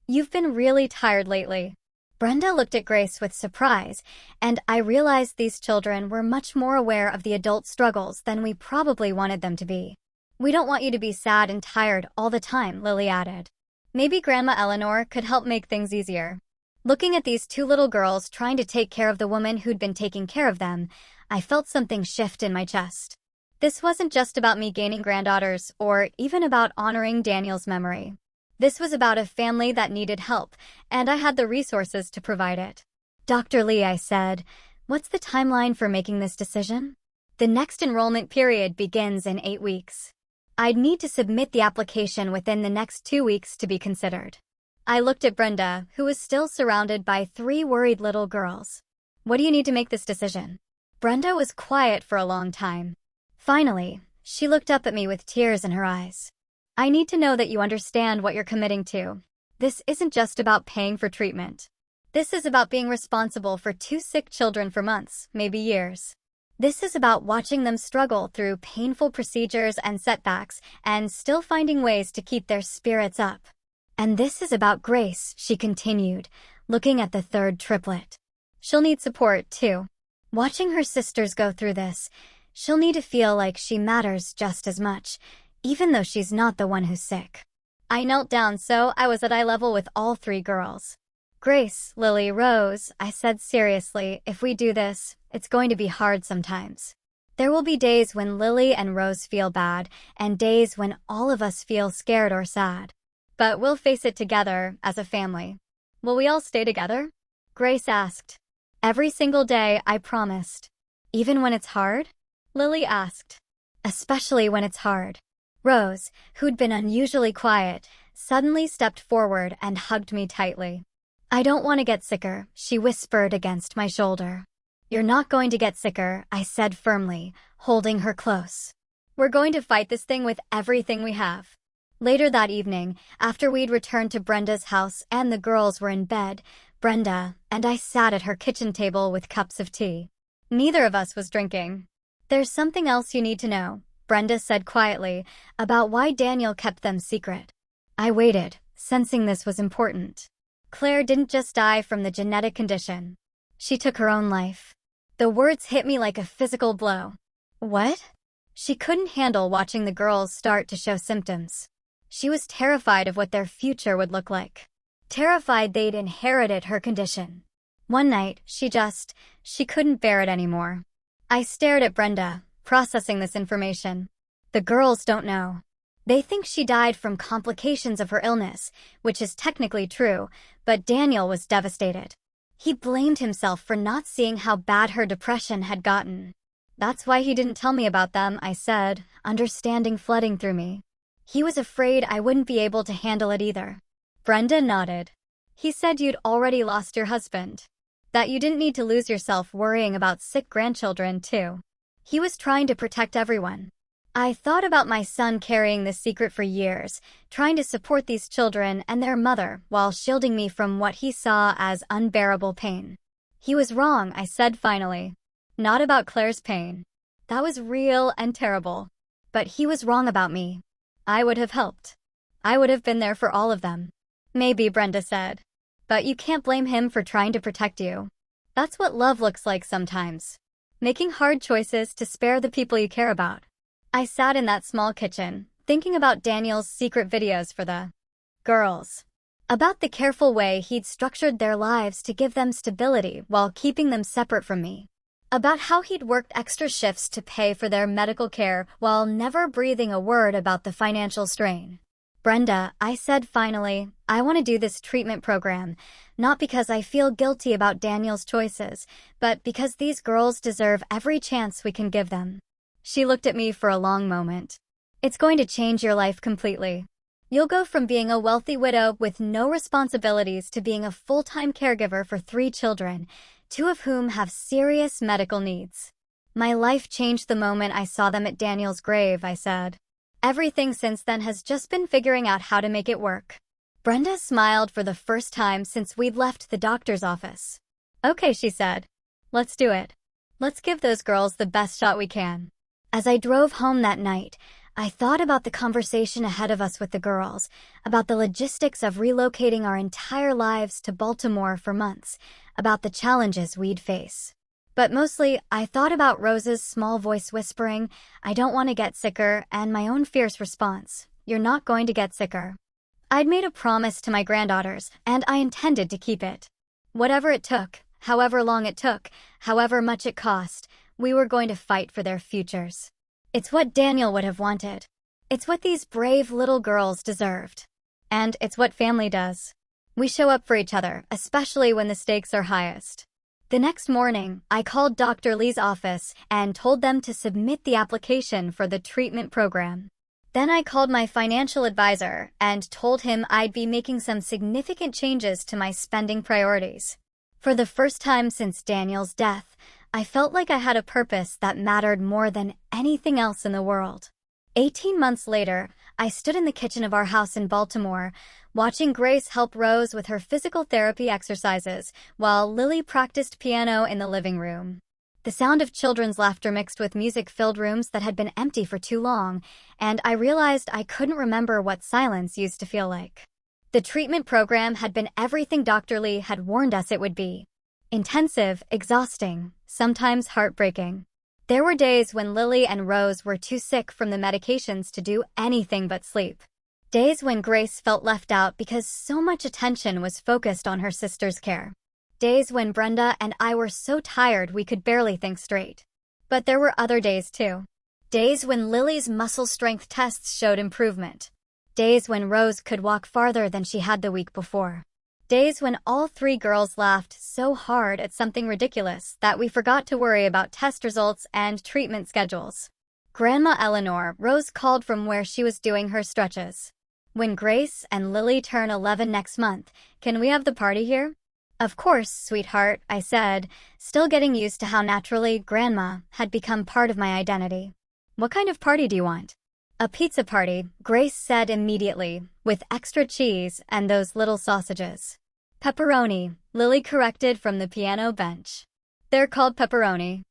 You've been really tired lately. Brenda looked at Grace with surprise, and I realized these children were much more aware of the adult struggles than we probably wanted them to be. We don't want you to be sad and tired all the time, Lily added. Maybe Grandma Eleanor could help make things easier. Looking at these 2 little girls trying to take care of the woman who'd been taking care of them, I felt something shift in my chest. This wasn't just about me gaining granddaughters or even about honoring Daniel's memory. This was about a family that needed help, and I had the resources to provide it. Dr. Lee, I said, what's the timeline for making this decision? The next enrollment period begins in 8 weeks. I'd need to submit the application within the next 2 weeks to be considered. I looked at Brenda, who was still surrounded by 3 worried little girls. What do you need to make this decision? Brenda was quiet for a long time. Finally, she looked up at me with tears in her eyes. I need to know that you understand what you're committing to. This isn't just about paying for treatment. This is about being responsible for 2 sick children for months, maybe years. This is about watching them struggle through painful procedures and setbacks and still finding ways to keep their spirits up. And this is about Grace, she continued, looking at the 3rd triplet. She'll need support, too. Watching her sisters go through this, she'll need to feel like she matters just as much, even though she's not the one who's sick. I knelt down so I was at eye level with all 3 girls. Grace, Lily, Rose, I said seriously, if we do this, it's going to be hard sometimes. There will be days when Lily and Rose feel bad, and days when all of us feel scared or sad. But we'll face it together as a family. Will we all stay together? Grace asked. Every single day, I promised. Even when it's hard? Lily asked. Especially when it's hard. Rose, who'd been unusually quiet, suddenly stepped forward and hugged me tightly. I don't want to get sicker, she whispered against my shoulder. You're not going to get sicker, I said firmly, holding her close. We're going to fight this thing with everything we have. Later that evening, after we'd returned to Brenda's house and the girls were in bed, Brenda and I sat at her kitchen table with cups of tea. Neither of us was drinking. There's something else you need to know, Brenda said quietly, about why Daniel kept them secret. I waited, sensing this was important. Claire didn't just die from the genetic condition. She took her own life. The words hit me like a physical blow. What? She couldn't handle watching the girls start to show symptoms. She was terrified of what their future would look like. Terrified they'd inherited her condition. One night, she couldn't bear it anymore. I stared at Brenda, processing this information. The girls don't know. They think she died from complications of her illness, which is technically true, but Daniel was devastated. He blamed himself for not seeing how bad her depression had gotten. That's why he didn't tell me about them, I said, understanding flooding through me. He was afraid I wouldn't be able to handle it either. Brenda nodded. He said you'd already lost your husband. That you didn't need to lose yourself worrying about sick grandchildren, too. He was trying to protect everyone. I thought about my son carrying this secret for years, trying to support these children and their mother while shielding me from what he saw as unbearable pain. He was wrong, I said finally. Not about Claire's pain. That was real and terrible. But he was wrong about me. I would have helped. I would have been there for all of them. Maybe, Brenda said. But you can't blame him for trying to protect you. That's what love looks like sometimes. Making hard choices to spare the people you care about. I sat in that small kitchen, thinking about Daniel's secret videos for the girls. About the careful way he'd structured their lives to give them stability while keeping them separate from me. About how he'd worked extra shifts to pay for their medical care while never breathing a word about the financial strain. Brenda, I said finally, I want to do this treatment program, not because I feel guilty about Daniel's choices, but because these girls deserve every chance we can give them. She looked at me for a long moment. It's going to change your life completely. You'll go from being a wealthy widow with no responsibilities to being a full-time caregiver for 3 children, 2 of whom have serious medical needs. My life changed the moment I saw them at Daniel's grave, I said. Everything since then has just been figuring out how to make it work. Brenda smiled for the first time since we'd left the doctor's office. Okay, she said. Let's do it. Let's give those girls the best shot we can. As I drove home that night, I thought about the conversation ahead of us with the girls, about the logistics of relocating our entire lives to Baltimore for months, about the challenges we'd face. But mostly, I thought about Rose's small voice whispering, I don't want to get sicker, and my own fierce response, you're not going to get sicker. I'd made a promise to my granddaughters, and I intended to keep it. Whatever it took, however long it took, however much it cost, we were going to fight for their futures. It's what Daniel would have wanted. It's what these brave little girls deserved. And it's what family does. We show up for each other, especially when the stakes are highest. The next morning, I called Dr. Lee's office and told them to submit the application for the treatment program. Then I called my financial advisor and told him I'd be making some significant changes to my spending priorities. For the first time since Daniel's death, I felt like I had a purpose that mattered more than anything else in the world. 18 months later, I stood in the kitchen of our house in Baltimore, watching Grace help Rose with her physical therapy exercises, while Lily practiced piano in the living room. The sound of children's laughter mixed with music filled rooms that had been empty for too long, and I realized I couldn't remember what silence used to feel like. The treatment program had been everything Dr. Lee had warned us it would be. Intensive, exhausting, sometimes heartbreaking. There were days when Lily and Rose were too sick from the medications to do anything but sleep. Days when Grace felt left out because so much attention was focused on her sister's care. Days when Brenda and I were so tired we could barely think straight. But there were other days too. Days when Lily's muscle strength tests showed improvement. Days when Rose could walk farther than she had the week before. Days when all 3 girls laughed so hard at something ridiculous that we forgot to worry about test results and treatment schedules. Grandma Eleanor, Rose called from where she was doing her stretches. When Grace and Lily turn 11 next month, can we have the party here? Of course, sweetheart, I said, still getting used to how naturally Grandma had become part of my identity. What kind of party do you want? A pizza party, Grace said immediately, with extra cheese and those little sausages. Pepperoni, Lily corrected from the piano bench. They're called pepperoni.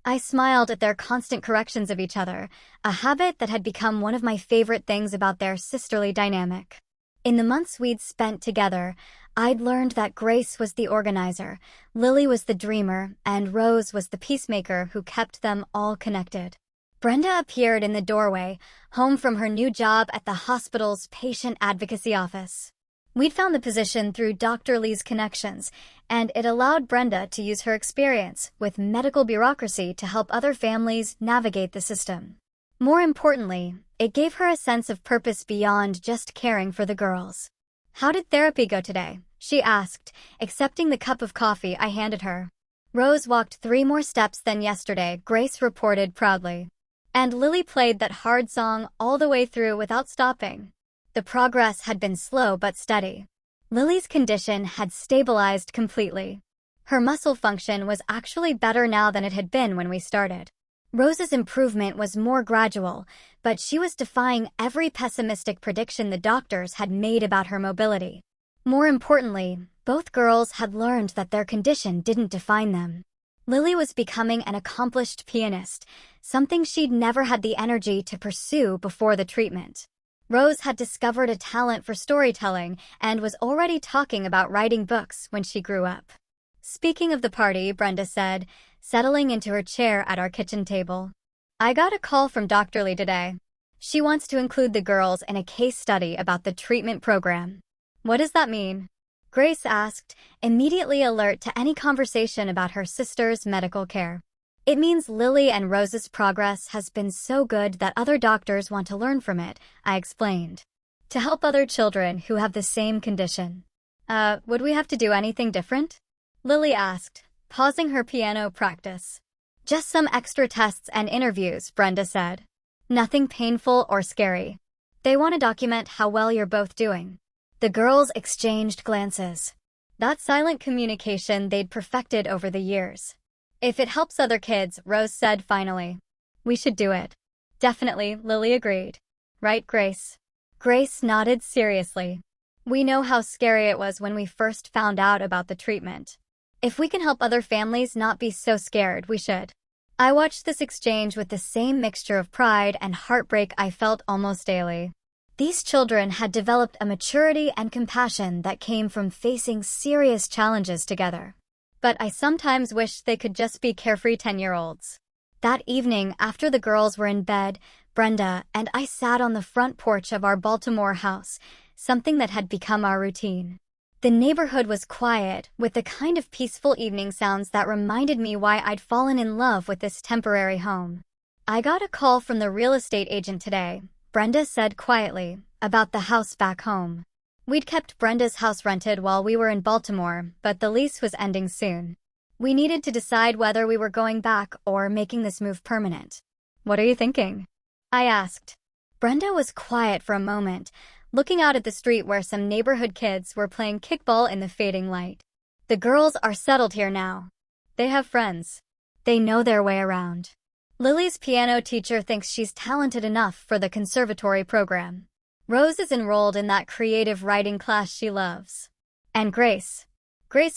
I smiled at their constant corrections of each other, a habit that had become one of my favorite things about their sisterly dynamic. In the months we'd spent together, I'd learned that Grace was the organizer, Lily was the dreamer, and Rose was the peacemaker who kept them all connected. Brenda appeared in the doorway, home from her new job at the hospital's patient advocacy office. We'd found the position through Dr. Lee's connections, and it allowed Brenda to use her experience with medical bureaucracy to help other families navigate the system. More importantly, it gave her a sense of purpose beyond just caring for the girls. "How did therapy go today?" she asked, accepting the cup of coffee I handed her. "Rose walked 3 more steps than yesterday," Grace reported proudly. "And Lily played that hard song all the way through without stopping." The progress had been slow but steady. Lily's condition had stabilized completely. Her muscle function was actually better now than it had been when we started. Rose's improvement was more gradual, but she was defying every pessimistic prediction the doctors had made about her mobility. More importantly, both girls had learned that their condition didn't define them. Lily was becoming an accomplished pianist, something she'd never had the energy to pursue before the treatment. Rose had discovered a talent for storytelling and was already talking about writing books when she grew up. "Speaking of the party," Brenda said, settling into her chair at our kitchen table, "I got a call from Dr. Lee today. She wants to include the girls in a case study about the treatment program." "What does that mean?" Grace asked, immediately alert to any conversation about her sister's medical care. "It means Lily and Rose's progress has been so good that other doctors want to learn from it," I explained. "To help other children who have the same condition." Would we have to do anything different?" Lily asked, pausing her piano practice. "Just some extra tests and interviews," Brenda said. "Nothing painful or scary. They want to document how well you're both doing." The girls exchanged glances. That silent communication they'd perfected over the years. "If it helps other kids," Rose said finally. "We should do it." "Definitely," Lily agreed. "Right, Grace?" Grace nodded seriously. "We know how scary it was when we first found out about the treatment. If we can help other families not be so scared, we should." I watched this exchange with the same mixture of pride and heartbreak I felt almost daily. These children had developed a maturity and compassion that came from facing serious challenges together. But I sometimes wished they could just be carefree 10-year-olds. That evening, after the girls were in bed, Brenda and I sat on the front porch of our Baltimore house, something that had become our routine. The neighborhood was quiet, with the kind of peaceful evening sounds that reminded me why I'd fallen in love with this temporary home. "I got a call from the real estate agent today," Brenda said quietly, "about the house back home. We'd kept Brenda's house rented while we were in Baltimore, but the lease was ending soon. We needed to decide whether we were going back or making this move permanent." "What are you thinking?" I asked. Brenda was quiet for a moment, looking out at the street where some neighborhood kids were playing kickball in the fading light. "The girls are settled here now. They have friends. They know their way around. Lily's piano teacher thinks she's talented enough for the conservatory program. Rose is enrolled in that creative writing class she loves. And Grace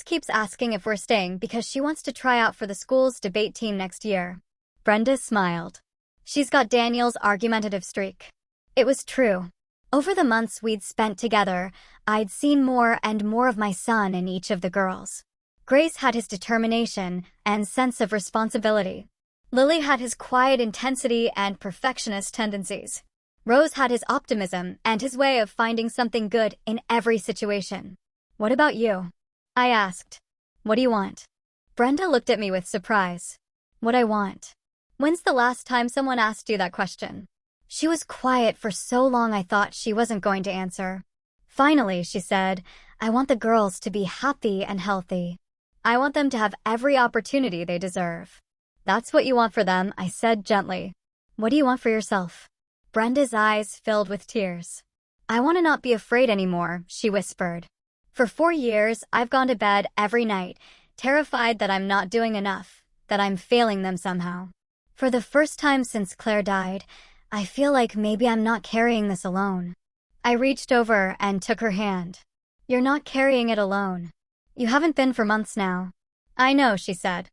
keeps asking if we're staying because she wants to try out for the school's debate team next year." Brenda smiled. "She's got Daniel's argumentative streak." It was true. Over the months we'd spent together, I'd seen more and more of my son in each of the girls. Grace had his determination and sense of responsibility. Lily had his quiet intensity and perfectionist tendencies. Rose had his optimism and his way of finding something good in every situation. "What about you?" I asked. "What do you want?" Brenda looked at me with surprise. "What I want? When's the last time someone asked you that question?" She was quiet for so long I thought she wasn't going to answer. Finally, she said, "I want the girls to be happy and healthy. I want them to have every opportunity they deserve." "That's what you want for them," I said gently. "What do you want for yourself?" Brenda's eyes filled with tears. "I want to not be afraid anymore," she whispered. "For 4 years, I've gone to bed every night, terrified that I'm not doing enough, that I'm failing them somehow. For the first time since Claire died, I feel like maybe I'm not carrying this alone." I reached over and took her hand. "You're not carrying it alone. You haven't been for months now." "I know," she said.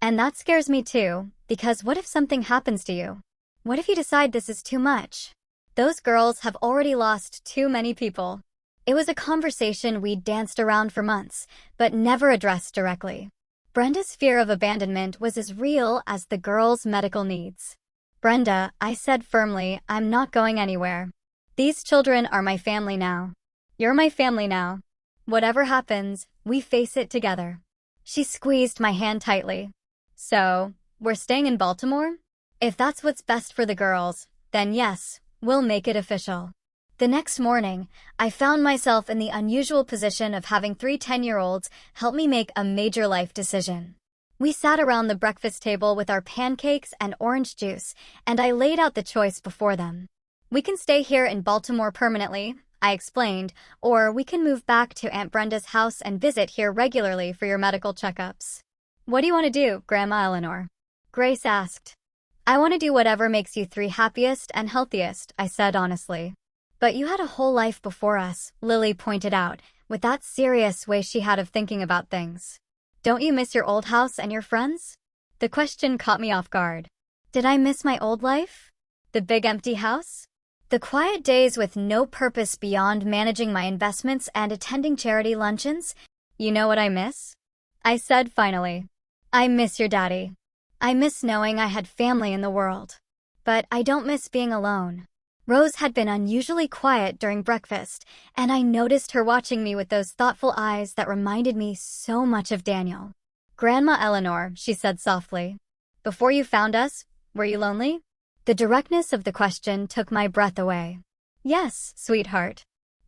And that scares me too, because what if something happens to you? What if you decide this is too much? Those girls have already lost too many people. It was a conversation we danced around for months, but never addressed directly. Brenda's fear of abandonment was as real as the girls' medical needs. Brenda, I said firmly, I'm not going anywhere. These children are my family now. You're my family now. Whatever happens, we face it together. She squeezed my hand tightly. So, we're staying in Baltimore? If that's what's best for the girls, then yes, we'll make it official. The next morning, I found myself in the unusual position of having 3 10-year-olds help me make a major life decision. We sat around the breakfast table with our pancakes and orange juice, and I laid out the choice before them. We can stay here in Baltimore permanently, I explained, or we can move back to Aunt Brenda's house and visit here regularly for your medical checkups. What do you want to do, Grandma Eleanor? Grace asked. I want to do whatever makes you 3 happiest and healthiest, I said honestly. But you had a whole life before us, Lily pointed out, with that serious way she had of thinking about things. Don't you miss your old house and your friends? The question caught me off guard. Did I miss my old life? The big empty house? The quiet days with no purpose beyond managing my investments and attending charity luncheons? You know what I miss? I said finally. I miss your daddy. I miss knowing I had family in the world. But I don't miss being alone. Rose had been unusually quiet during breakfast, and I noticed her watching me with those thoughtful eyes that reminded me so much of Daniel. Grandma Eleanor, she said softly. Before you found us, were you lonely? The directness of the question took my breath away. Yes, sweetheart.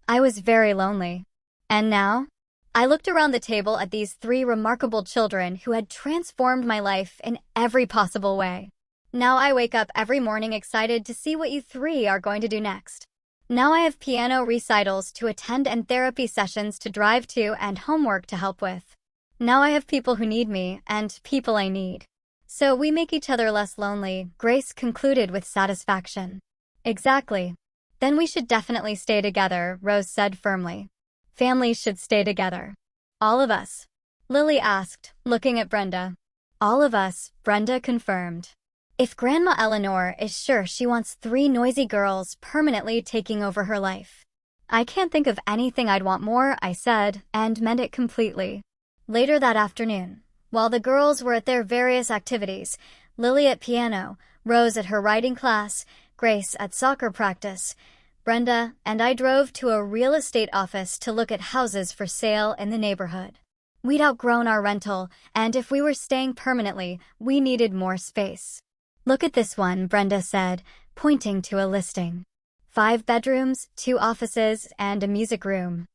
I was very lonely. And now? I looked around the table at these 3 remarkable children who had transformed my life in every possible way. Now I wake up every morning excited to see what you 3 are going to do next. Now I have piano recitals to attend and therapy sessions to drive to and homework to help with. Now I have people who need me and people I need. So we make each other less lonely, Grace concluded with satisfaction. Exactly. Then we should definitely stay together, Rose said firmly. Families should stay together. All of us? Lily asked, looking at Brenda. All of us, Brenda confirmed. If Grandma Eleanor is sure she wants 3 noisy girls permanently taking over her life. I can't think of anything I'd want more, I said, and meant it completely. Later that afternoon, while the girls were at their various activities, Lily at piano, Rose at her writing class, Grace at soccer practice, Brenda and I drove to a real estate office to look at houses for sale in the neighborhood. We'd outgrown our rental, and if we were staying permanently, we needed more space. Look at this one, Brenda said, pointing to a listing. 5 bedrooms, 2 offices, and a music room.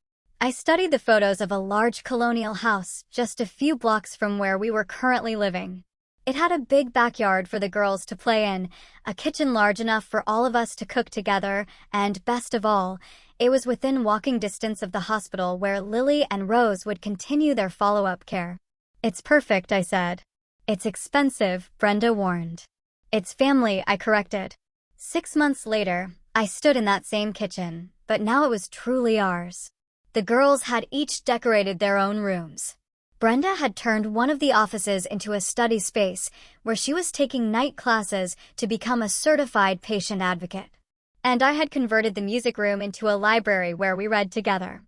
I studied the photos of a large colonial house just a few blocks from where we were currently living. It had a big backyard for the girls to play in, a kitchen large enough for all of us to cook together, and best of all, it was within walking distance of the hospital where Lily and Rose would continue their follow-up care. It's perfect, I said. It's expensive, Brenda warned. It's family, I corrected. 6 months later, I stood in that same kitchen, but now it was truly ours. The girls had each decorated their own rooms. Brenda had turned one of the offices into a study space where she was taking night classes to become a certified patient advocate. And I had converted the music room into a library where we read together.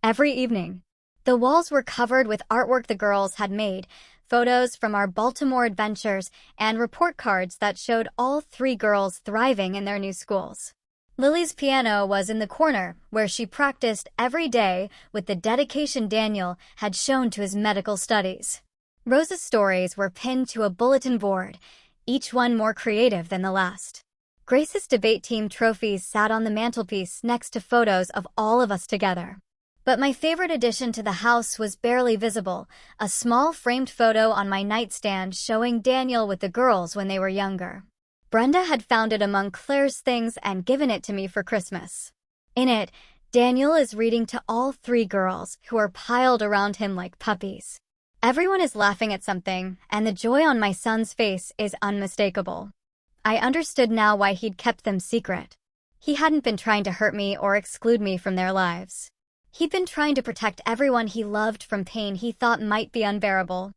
Every evening. The walls were covered with artwork the girls had made, photos from our Baltimore adventures, and report cards that showed all 3 girls thriving in their new schools. Lily's piano was in the corner, where she practiced every day with the dedication Daniel had shown to his medical studies. Rose's stories were pinned to a bulletin board, each one more creative than the last. Grace's debate team trophies sat on the mantelpiece next to photos of all of us together. But my favorite addition to the house was barely visible, a small framed photo on my nightstand showing Daniel with the girls when they were younger. Brenda had found it among Claire's things and given it to me for Christmas. In it, Daniel is reading to all 3 girls, who are piled around him like puppies. Everyone is laughing at something, and the joy on my son's face is unmistakable. I understood now why he'd kept them secret. He hadn't been trying to hurt me or exclude me from their lives. He'd been trying to protect everyone he loved from pain he thought might be unbearable.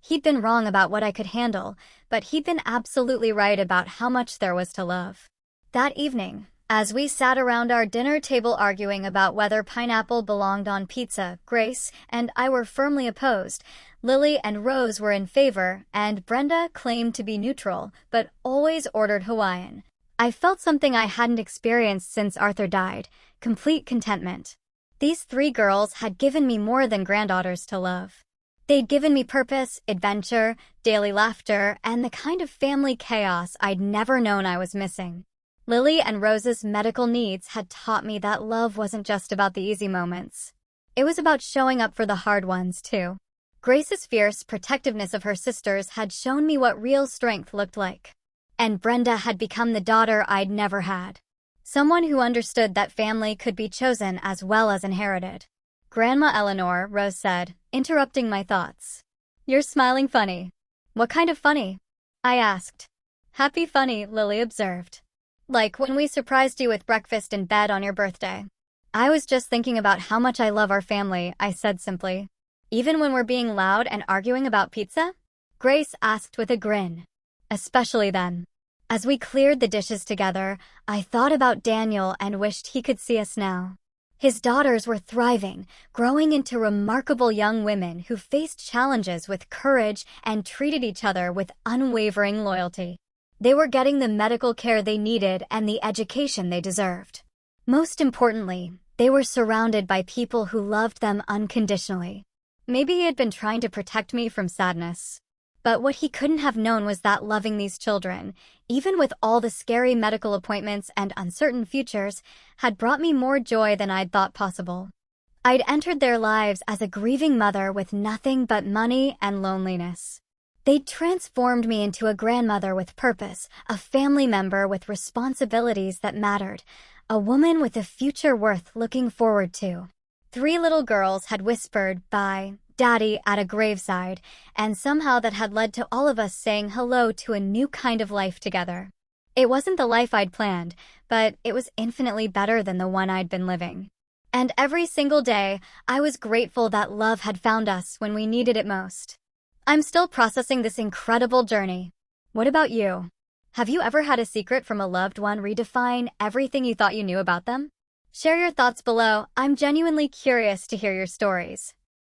He'd been wrong about what I could handle, but he'd been absolutely right about how much there was to love. That evening, as we sat around our dinner table arguing about whether pineapple belonged on pizza, Grace and I were firmly opposed. Lily and Rose were in favor, and Brenda claimed to be neutral, but always ordered Hawaiian. I felt something I hadn't experienced since Arthur died: complete contentment. These three girls had given me more than granddaughters to love. They'd given me purpose, adventure, daily laughter, and the kind of family chaos I'd never known I was missing. Lily and Rose's medical needs had taught me that love wasn't just about the easy moments. It was about showing up for the hard ones, too. Grace's fierce protectiveness of her sisters had shown me what real strength looked like. And Brenda had become the daughter I'd never had. Someone who understood that family could be chosen as well as inherited. "Grandma Eleanor," Rose said, interrupting my thoughts. "You're smiling funny." "What kind of funny?" I asked. "Happy funny," Lily observed. "Like when we surprised you with breakfast in bed on your birthday." "I was just thinking about how much I love our family," I said simply. "Even when we're being loud and arguing about pizza?" Grace asked with a grin. "Especially then." As we cleared the dishes together, I thought about Daniel and wished he could see us now. His daughters were thriving, growing into remarkable young women who faced challenges with courage and treated each other with unwavering loyalty. They were getting the medical care they needed and the education they deserved. Most importantly, they were surrounded by people who loved them unconditionally. Maybe he had been trying to protect me from sadness. But what he couldn't have known was that loving these children, even with all the scary medical appointments and uncertain futures, had brought me more joy than I'd thought possible. I'd entered their lives as a grieving mother with nothing but money and loneliness. They'd transformed me into a grandmother with purpose, a family member with responsibilities that mattered, a woman with a future worth looking forward to. 3 little girls had whispered, "Bye, Daddy," at a graveside, and somehow that had led to all of us saying hello to a new kind of life together. It wasn't the life I'd planned, but it was infinitely better than the one I'd been living. And every single day, I was grateful that love had found us when we needed it most. I'm still processing this incredible journey. What about you? Have you ever had a secret from a loved one redefine everything you thought you knew about them? Share your thoughts below. I'm genuinely curious to hear your stories.